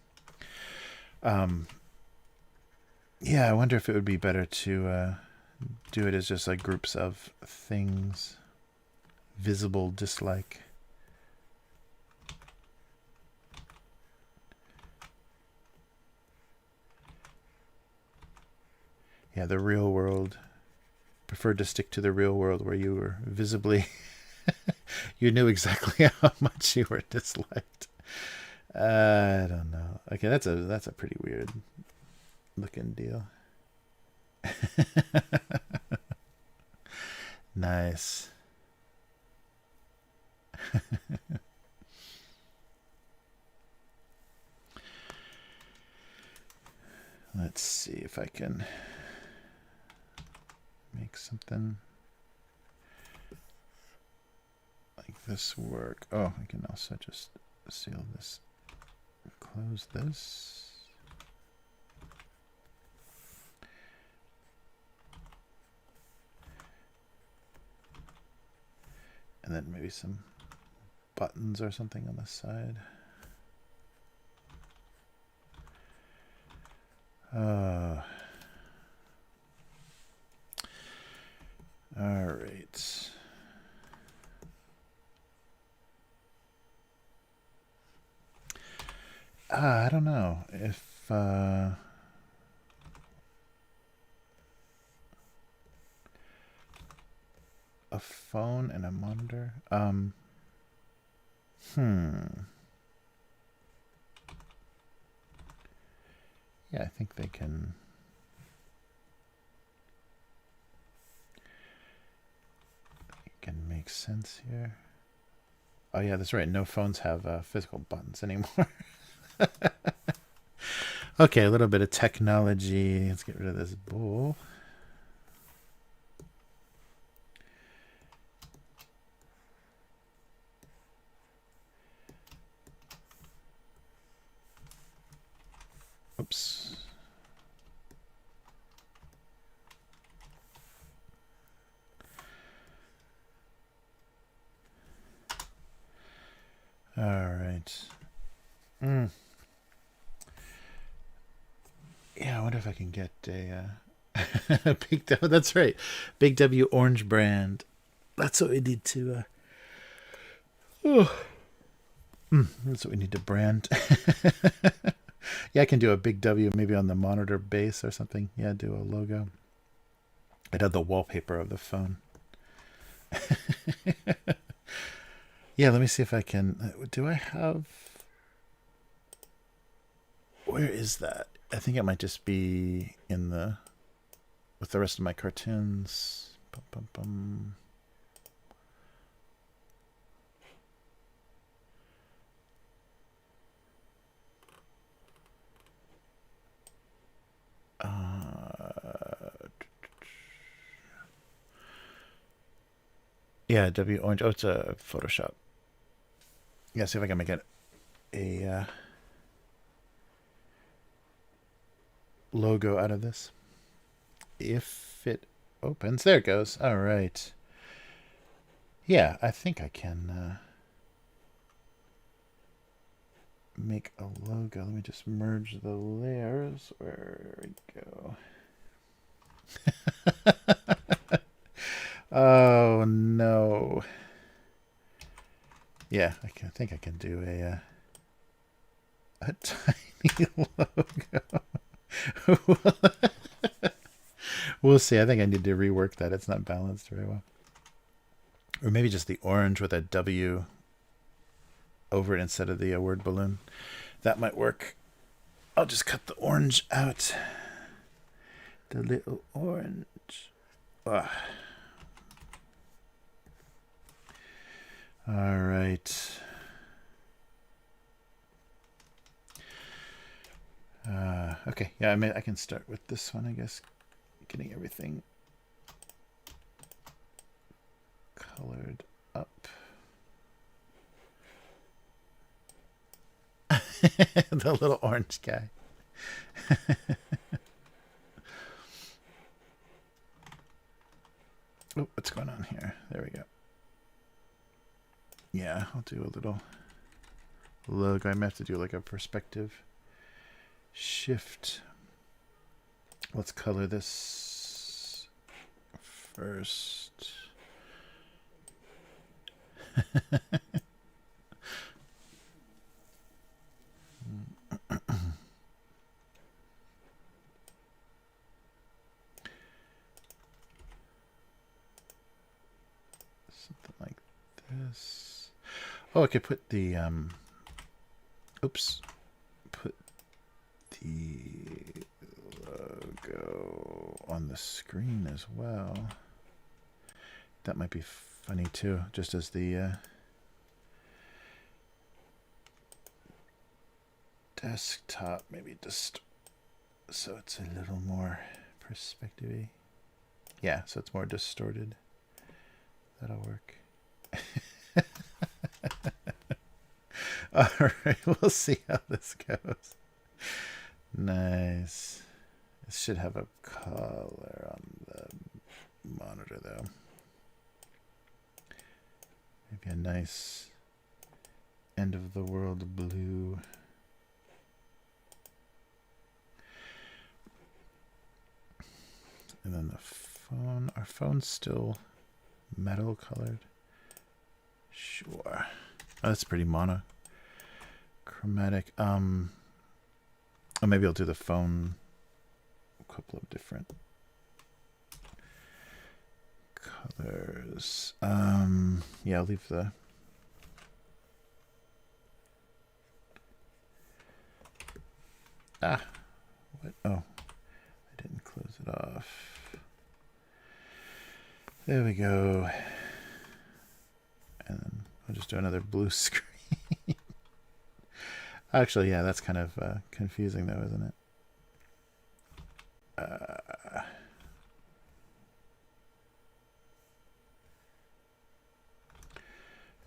Yeah, I wonder if it would be better to do it as just like groups of things. Visible dislike. Yeah, the real world. Preferred to stick to the real world where you were visibly... you knew exactly how much you were disliked. I don't know. Okay, that's a pretty weird looking deal. Nice. Let's see if I can make something like this work. Oh, I can also just seal this, close this. And then maybe some buttons or something on the side. All right. I don't know if a phone and a monitor. Yeah, I think they can. It can make sense here. Oh yeah, that's right. No phones have physical buttons anymore. Okay, a little bit of technology. Let's get rid of this bowl. Oops. All right. Yeah, I wonder if I can get a Big W. That's right, Big W orange brand. That's what we need to. That's what we need to brand. Yeah, I can do a Big W maybe on the monitor base or something. Yeah, do a logo. I'd have the wallpaper of the phone. Yeah, let me see if I can. Do I have? Where is that? I think it might just be in the with the rest of my cartoons. Bum, bum, bum. Yeah, W orange. Oh, it's a Photoshop. Yeah, see if I can make it a logo out of this. If it opens, there it goes. All right. Yeah, I think I can make a logo. Let me just merge the layers. Where we go. Oh no. Yeah, I think I can do a tiny logo. We'll see. I think I need to rework that. It's not balanced very well. Or maybe just the orange with a W over it instead of the word balloon. That might work. I'll just cut the orange out. The little orange. Ugh. All right. Okay. Yeah, I can start with this one, I guess. Getting everything colored up. The little orange guy. Oh, what's going on here? There we go. Yeah, I'll do a little logo. I might have to do like a perspective shift. Let's color this first. Something like this. Oh, I could put the oops. Put the logo on the screen as well. That might be funny too, just as the desktop, maybe just so it's a little more perspective-y. Yeah, so it's more distorted. That'll work. All right, we'll see how this goes. Nice. It should have a color on the monitor, though. Maybe a nice end of the world blue. And then the phone. Our phone's still metal colored. Sure. Oh, that's pretty monochromatic. Oh, maybe I'll do the phone. A couple of different colors. Yeah, I'll leave the. What? Oh, I didn't close it off. There we go. And then I'll just do another blue screen. Actually, yeah, that's kind of confusing though, isn't it?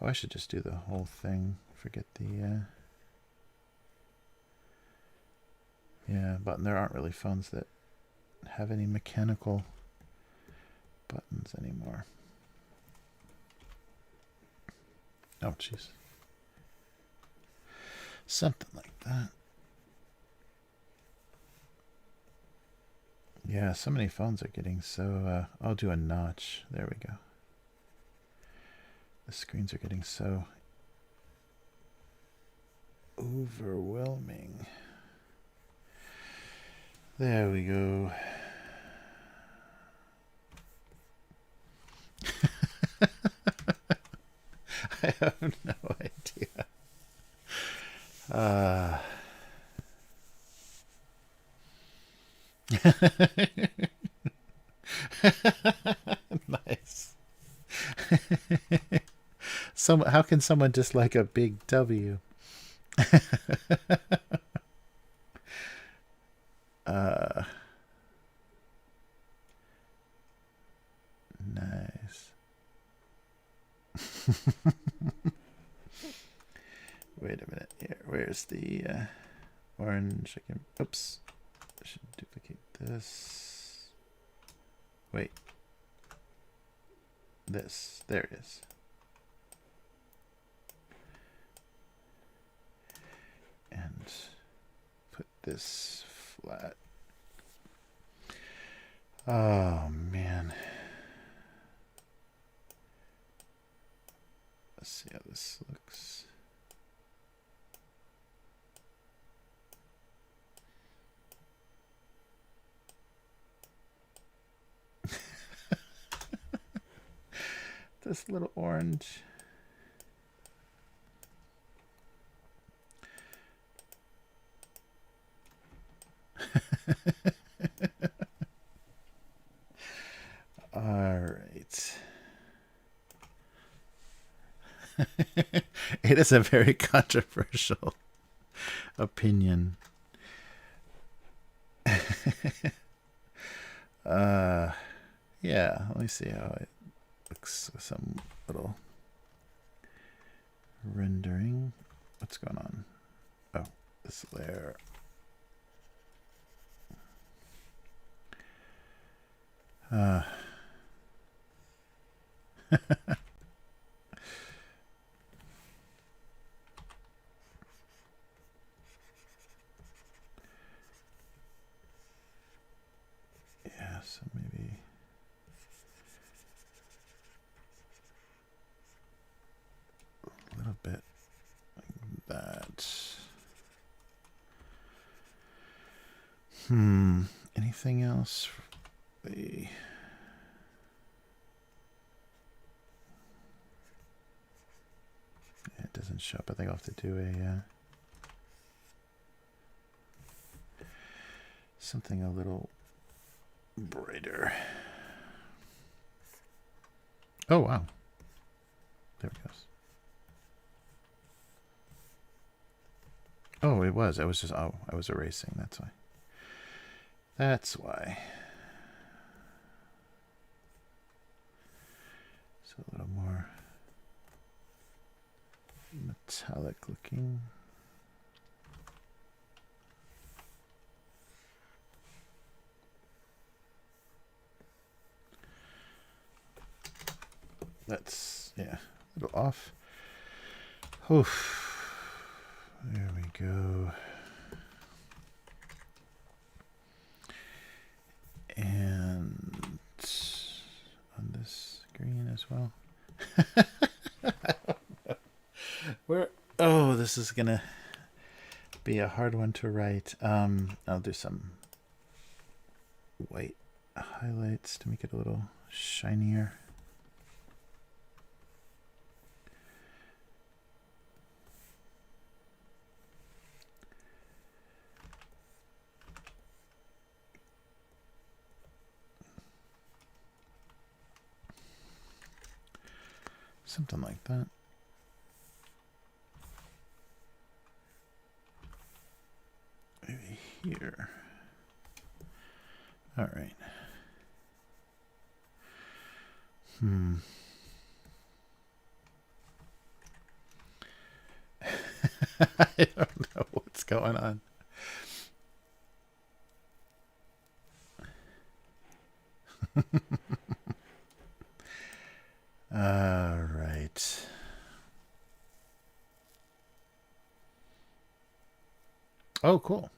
Oh, I should just do the whole thing. Forget the... Yeah, but there aren't really phones that have any mechanical buttons anymore. Oh, jeez. Something like that. Yeah, so many phones are getting so... I'll do a notch. There we go. The screens are getting so overwhelming. There we go. I have no idea. Nice. How can someone dislike a big W? Nice. Wait a minute here. Where's the orange? Oops. I should duplicate this. Wait. This. There it is. And put this flat. Oh, man. Let's see how this looks. This little orange. All right. It is a very controversial opinion. Yeah, let me see how it looks with some little rendering. What's going on? Oh, this layer. Yeah, so maybe a little bit like that. Anything else? It doesn't show up. I think I'll have to do a something a little brighter. Oh, wow. There it goes. Oh, it was. I was just, I was erasing. That's why. That's why. So a little more metallic looking. That's, yeah, A little off. Oof. There we go. And on this green as well. I don't know. Where? Oh, this is gonna be a hard one to write. I'll do some white highlights to make it a little shinier. Something like that. Maybe here. All right. I don't know what's going on. All right. Oh, cool.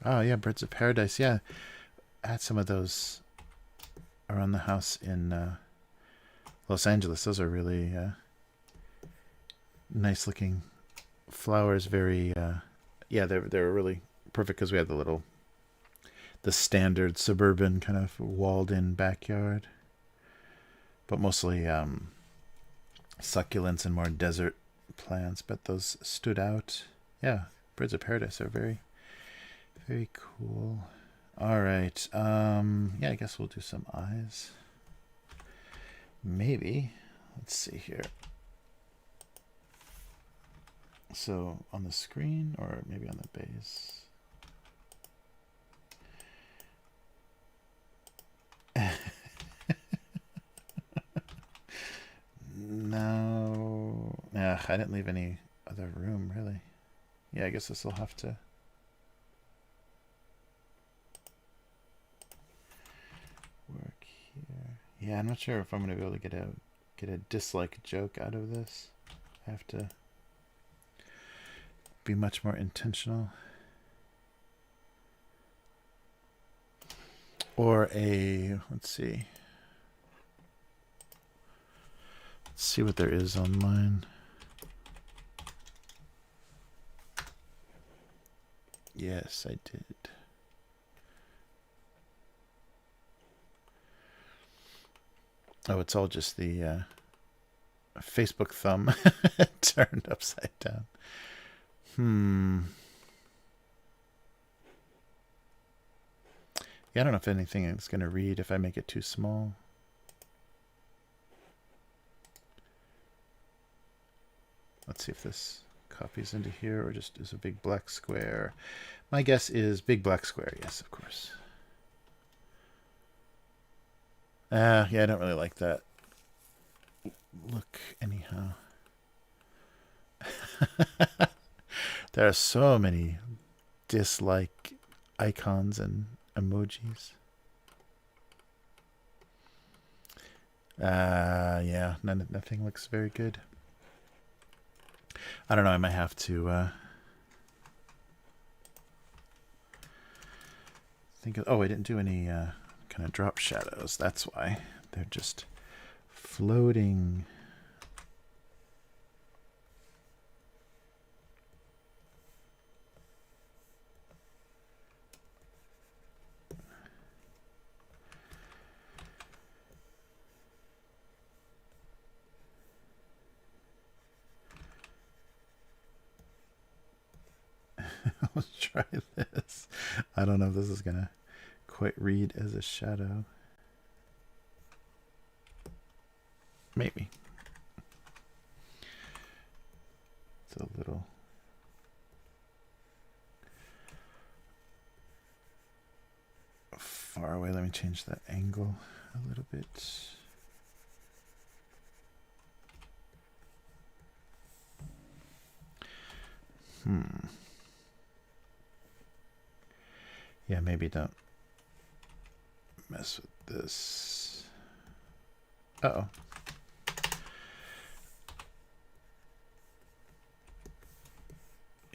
Oh, yeah, Birds of Paradise. Yeah, I had some of those around the house in Los Angeles. Those are really nice looking flowers. Very, yeah, they're really perfect because we had the standard suburban kind of walled in backyard, but mostly succulents and more desert plants. But those stood out. Yeah, Birds of Paradise are very, very cool. All right. Yeah, I guess we'll do some eyes. Maybe. Let's see here. So on the screen or maybe on the base. No. Yeah, I didn't leave any other room, really. Yeah, I guess this will have to work here. Yeah, I'm not sure if I'm going to be able to get a dislike joke out of this. I have to be much more intentional. Or let's see. Let's see what there is on mine. Yes, I did. Oh, it's all just the Facebook thumb turned upside down. Yeah, I don't know if anything is going to read if I make it too small. Let's see if this copies into here or just is a big black square. My guess is big black square. Yes, of course. Yeah, I don't really like that look anyhow. There are so many dislike icons and emojis. Yeah, nothing looks very good. I don't know, I might have to think of, I didn't do any kind of drop shadows. That's why they're just floating. Let's try this. I don't know if this is gonna quite read as a shadow. Maybe. It's a little far away. Let me change that angle a little bit. Yeah, maybe don't mess with this. Uh-oh.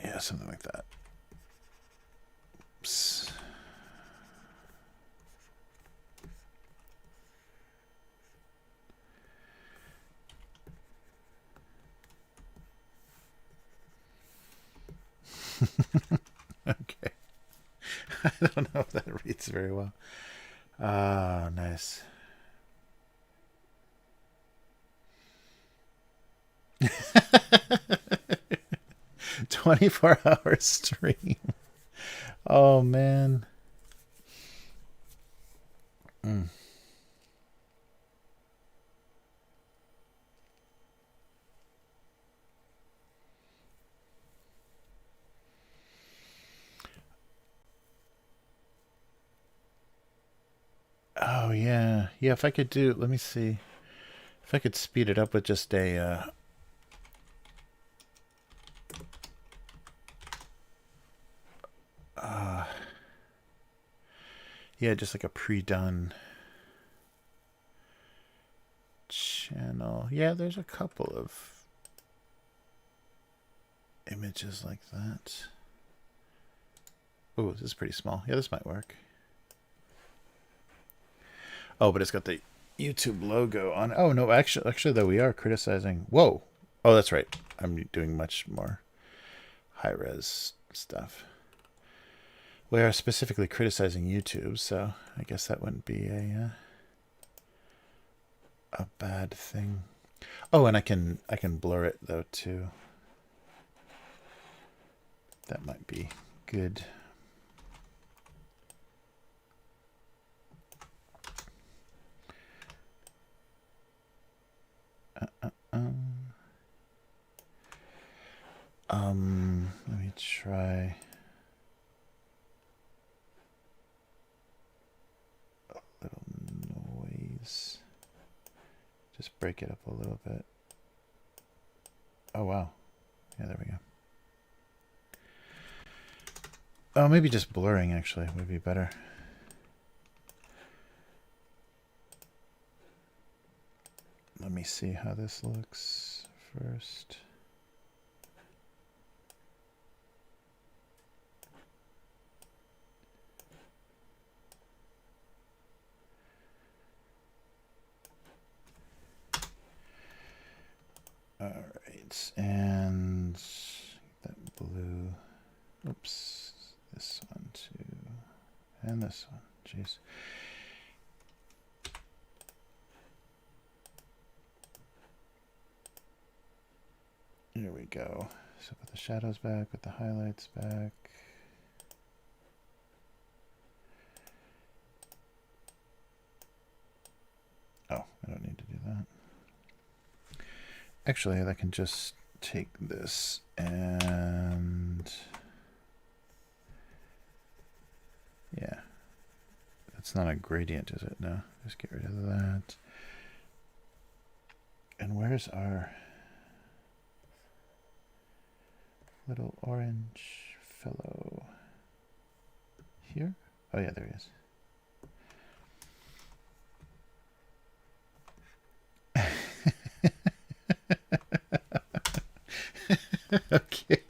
Yeah, something like that. Oops. Okay. I don't know if that reads very well. Ah, nice. 24-hour stream. Oh man. Mm. Oh yeah. Yeah, if I could do, let me see. If I could speed it up with just a yeah, just like a pre-done channel. Yeah, there's a couple of images like that. Oh, this is pretty small. Yeah, this might work. Oh, but it's got the YouTube logo on. Oh no, actually though, we are criticizing. Whoa. Oh, that's right. I'm doing much more high-res stuff. We are specifically criticizing YouTube, so I guess that wouldn't be a bad thing. Oh, and I can blur it though too. That might be good. Let me try a little noise. Just break it up a little bit. Oh wow. Yeah, there we go. Oh, maybe just blurring actually would be better. Let me see how this looks first. All right, and that blue. Oops, this one too, and this one. Jeez. Here we go. So put the shadows back, put the highlights back. Oh, I don't need to do that. Actually, I can just take this and yeah, that's not a gradient, is it? No, just get rid of that. And where's our little orange fellow? Here? Oh yeah, there he is. Okay.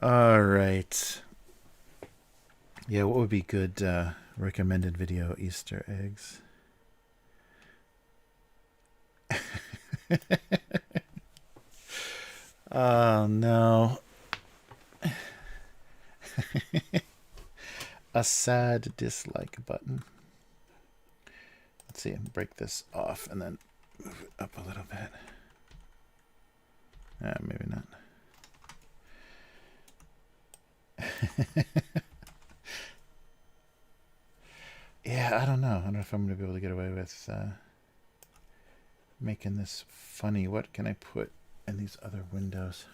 All right. Yeah, what would be good recommended video Easter eggs? Oh no. A sad dislike button. Let's see, break this off and then move it up a little bit. Maybe not. Yeah, I don't know. I don't know if I'm going to be able to get away with making this funny. What can I put in these other windows?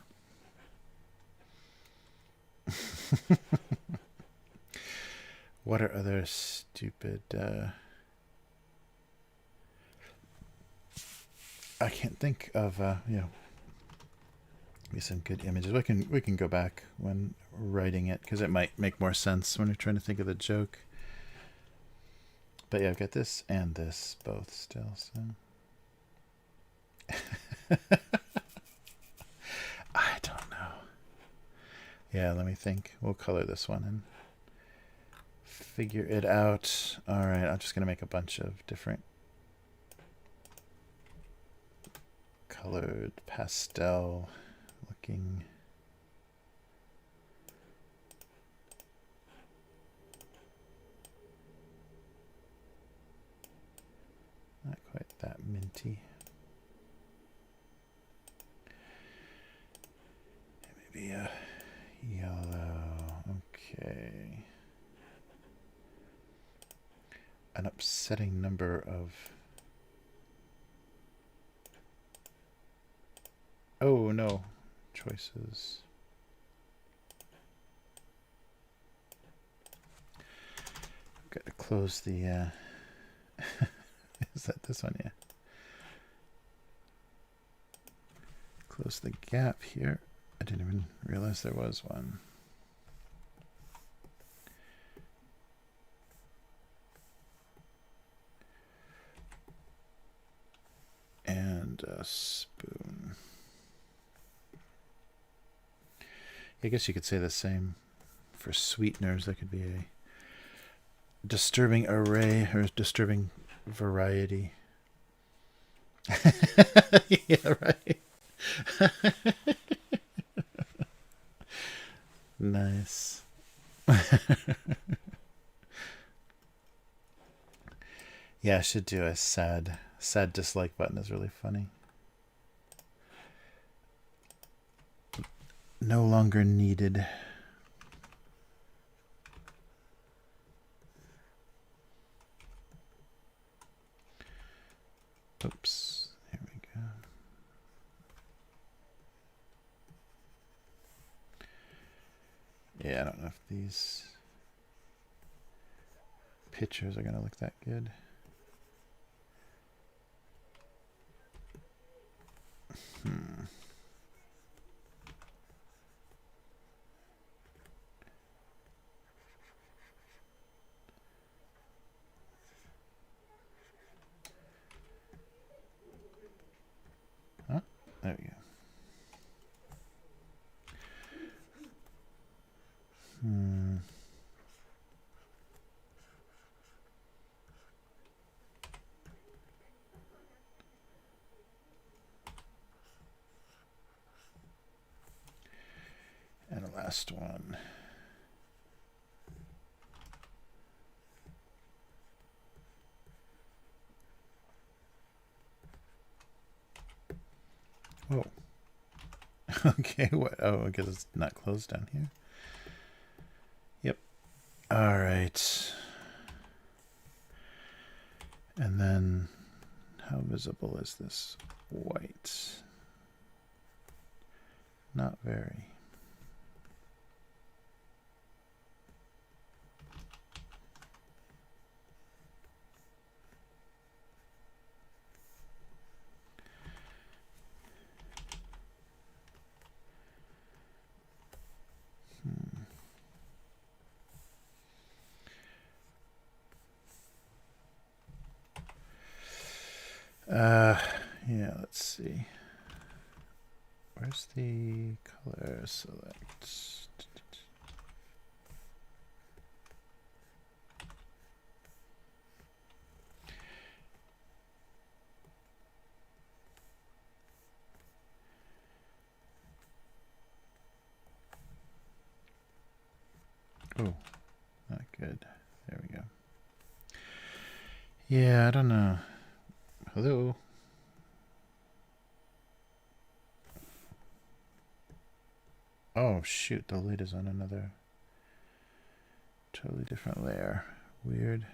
What are other stupid... I can't think of, you know, be some good images. We can go back when writing it, because it might make more sense when we're trying to think of the joke. But yeah, I've got this and this both still, so... Yeah, let me think. We'll color this one and figure it out. All right, I'm just going to make a bunch of different colored pastel looking. Not quite that minty. Maybe a yellow. Okay. An upsetting number of... Oh, no. Choices. Got to close the... Is that this one? Yeah. Close the gap here. I didn't even realize there was one. And a spoon. I guess you could say the same for sweeteners. That could be a disturbing array or disturbing variety. Yeah, right. Nice. Yeah, I should do a sad dislike button. Is really funny. No longer needed. Oops. Here we go. Yeah, I don't know if these pictures are going to look that good. Huh? There we go. And the last one. Oh. Okay, what? Oh, I guess it's not closed down here. Yep. All right. And then, how visible is this white? Not very. Yeah, let's see. Where's the color select? Oh, not good. There we go. Yeah, I don't know. Hello? Oh, shoot. The lid is on another totally different layer. Weird.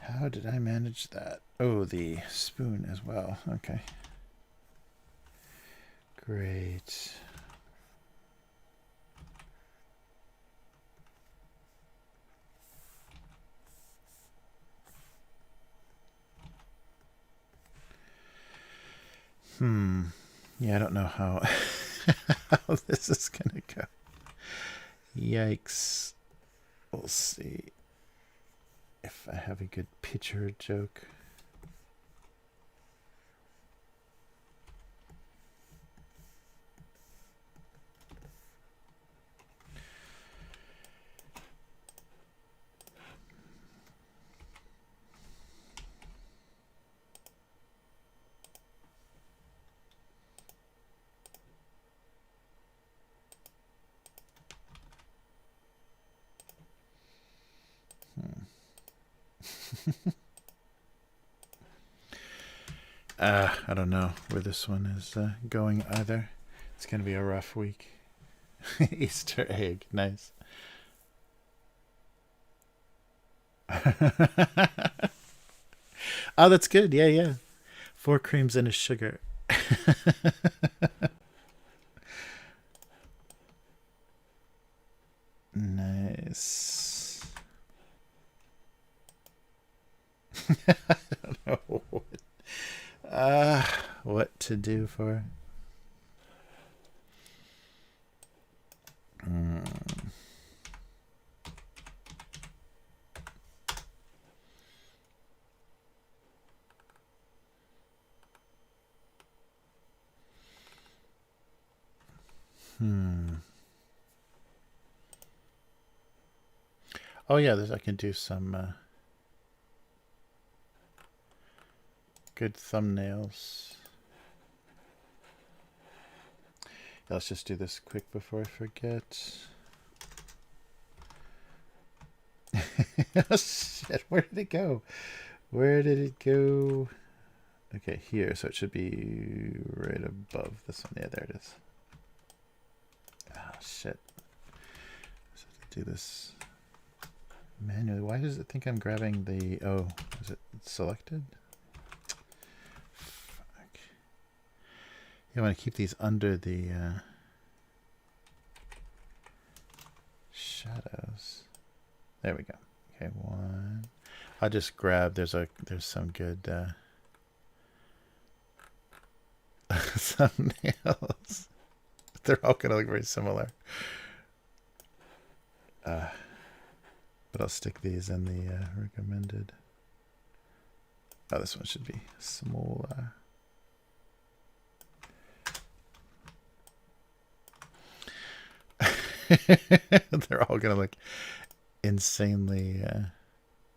How did I manage that? Oh, the spoon as well. Okay. Great. Yeah, I don't know how, how this is going to go. Yikes. We'll see if I have a good picture joke. I don't know where this one is going either. It's going to be a rough week. Easter egg. Nice. Oh, that's good. Yeah, yeah. 4 creams and a sugar. Nice. I don't know what to do for. Oh yeah, I can do some good thumbnails. Let's just do this quick before I forget. Oh, shit, where did it go? Where did it go? Okay, here, so it should be right above this one. Yeah, there it is. Oh, shit. So do this manually. Why does it think I'm grabbing the... Oh, is it selected? Fuck. You want to keep these under the shadows. There we go. Okay, one. I'll just grab... There's some good thumbnails. They're all gonna look very similar. But I'll stick these in the recommended. Oh, this one should be smaller. They're all gonna look insanely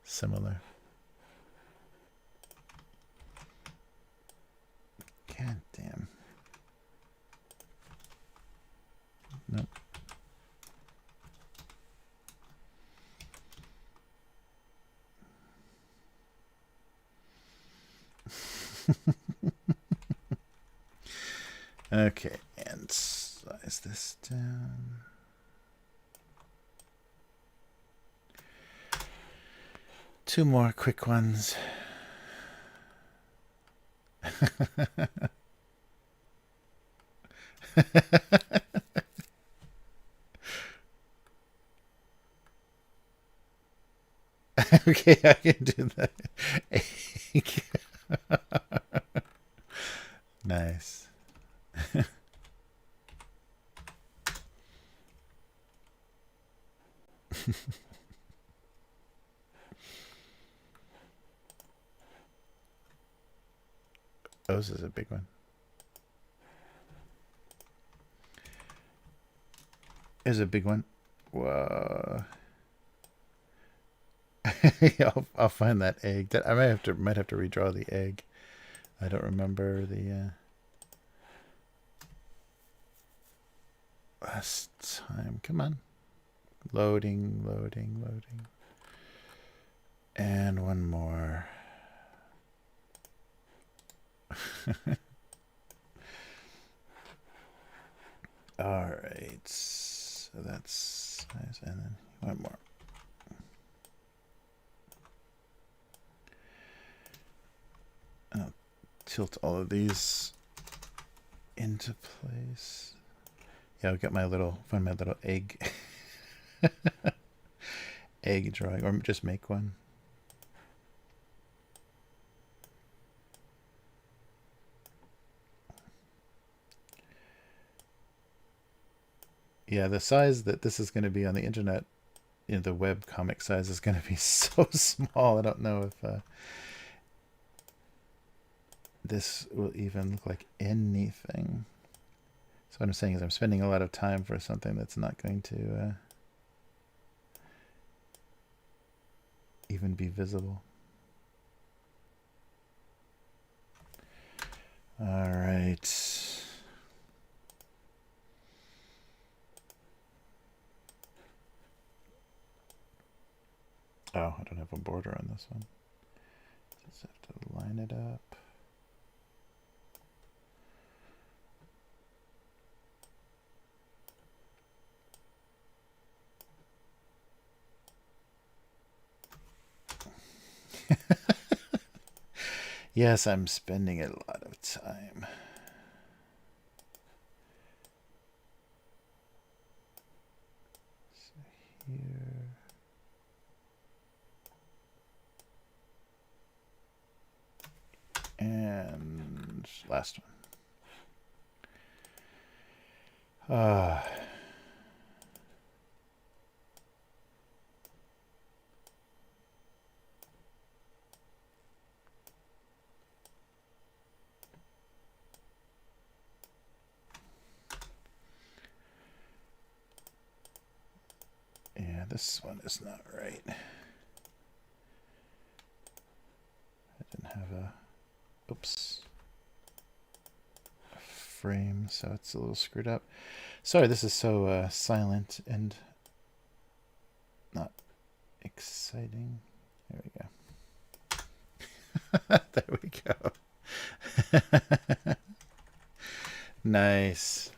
similar. God damn. Nope. Okay, and size this down. Two more quick ones. Okay, I can do that. Nice. Oh, this is a big one. Is a big one. Whoa. Yeah, I'll find that egg. I might have to redraw the egg. I don't remember the last time. Come on. Loading. And one more. All right. So that's size, and then one more. I'll tilt all of these into place. Yeah, I'll get find my little egg egg drawing, or just make one. Yeah, the size that this is going to be on the internet, the web comic size is going to be so small. I don't know if this will even look like anything. So what I'm saying is I'm spending a lot of time for something that's not going to even be visible. All right. Oh, I don't have a border on this one. Just have to line it up. Yes, I'm spending a lot of time. So here. And last one. Yeah, this one is not right. I didn't have a, oops, a frame, so it's a little screwed up. Sorry, this is so silent and not exciting. There we go. There we go. Nice.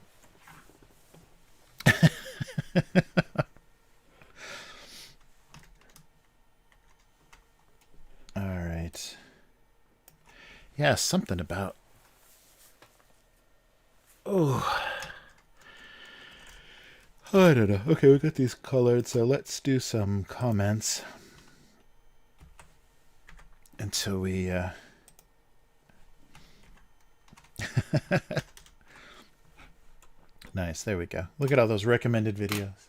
All right. Yeah, something about. Oh, I don't know. Okay, we got these colored, so let's do some comments until we. Nice. There we go. Look at all those recommended videos.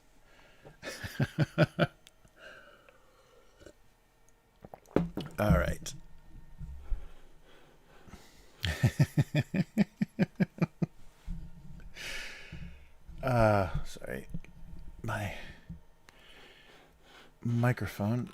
All right. Sorry. My microphone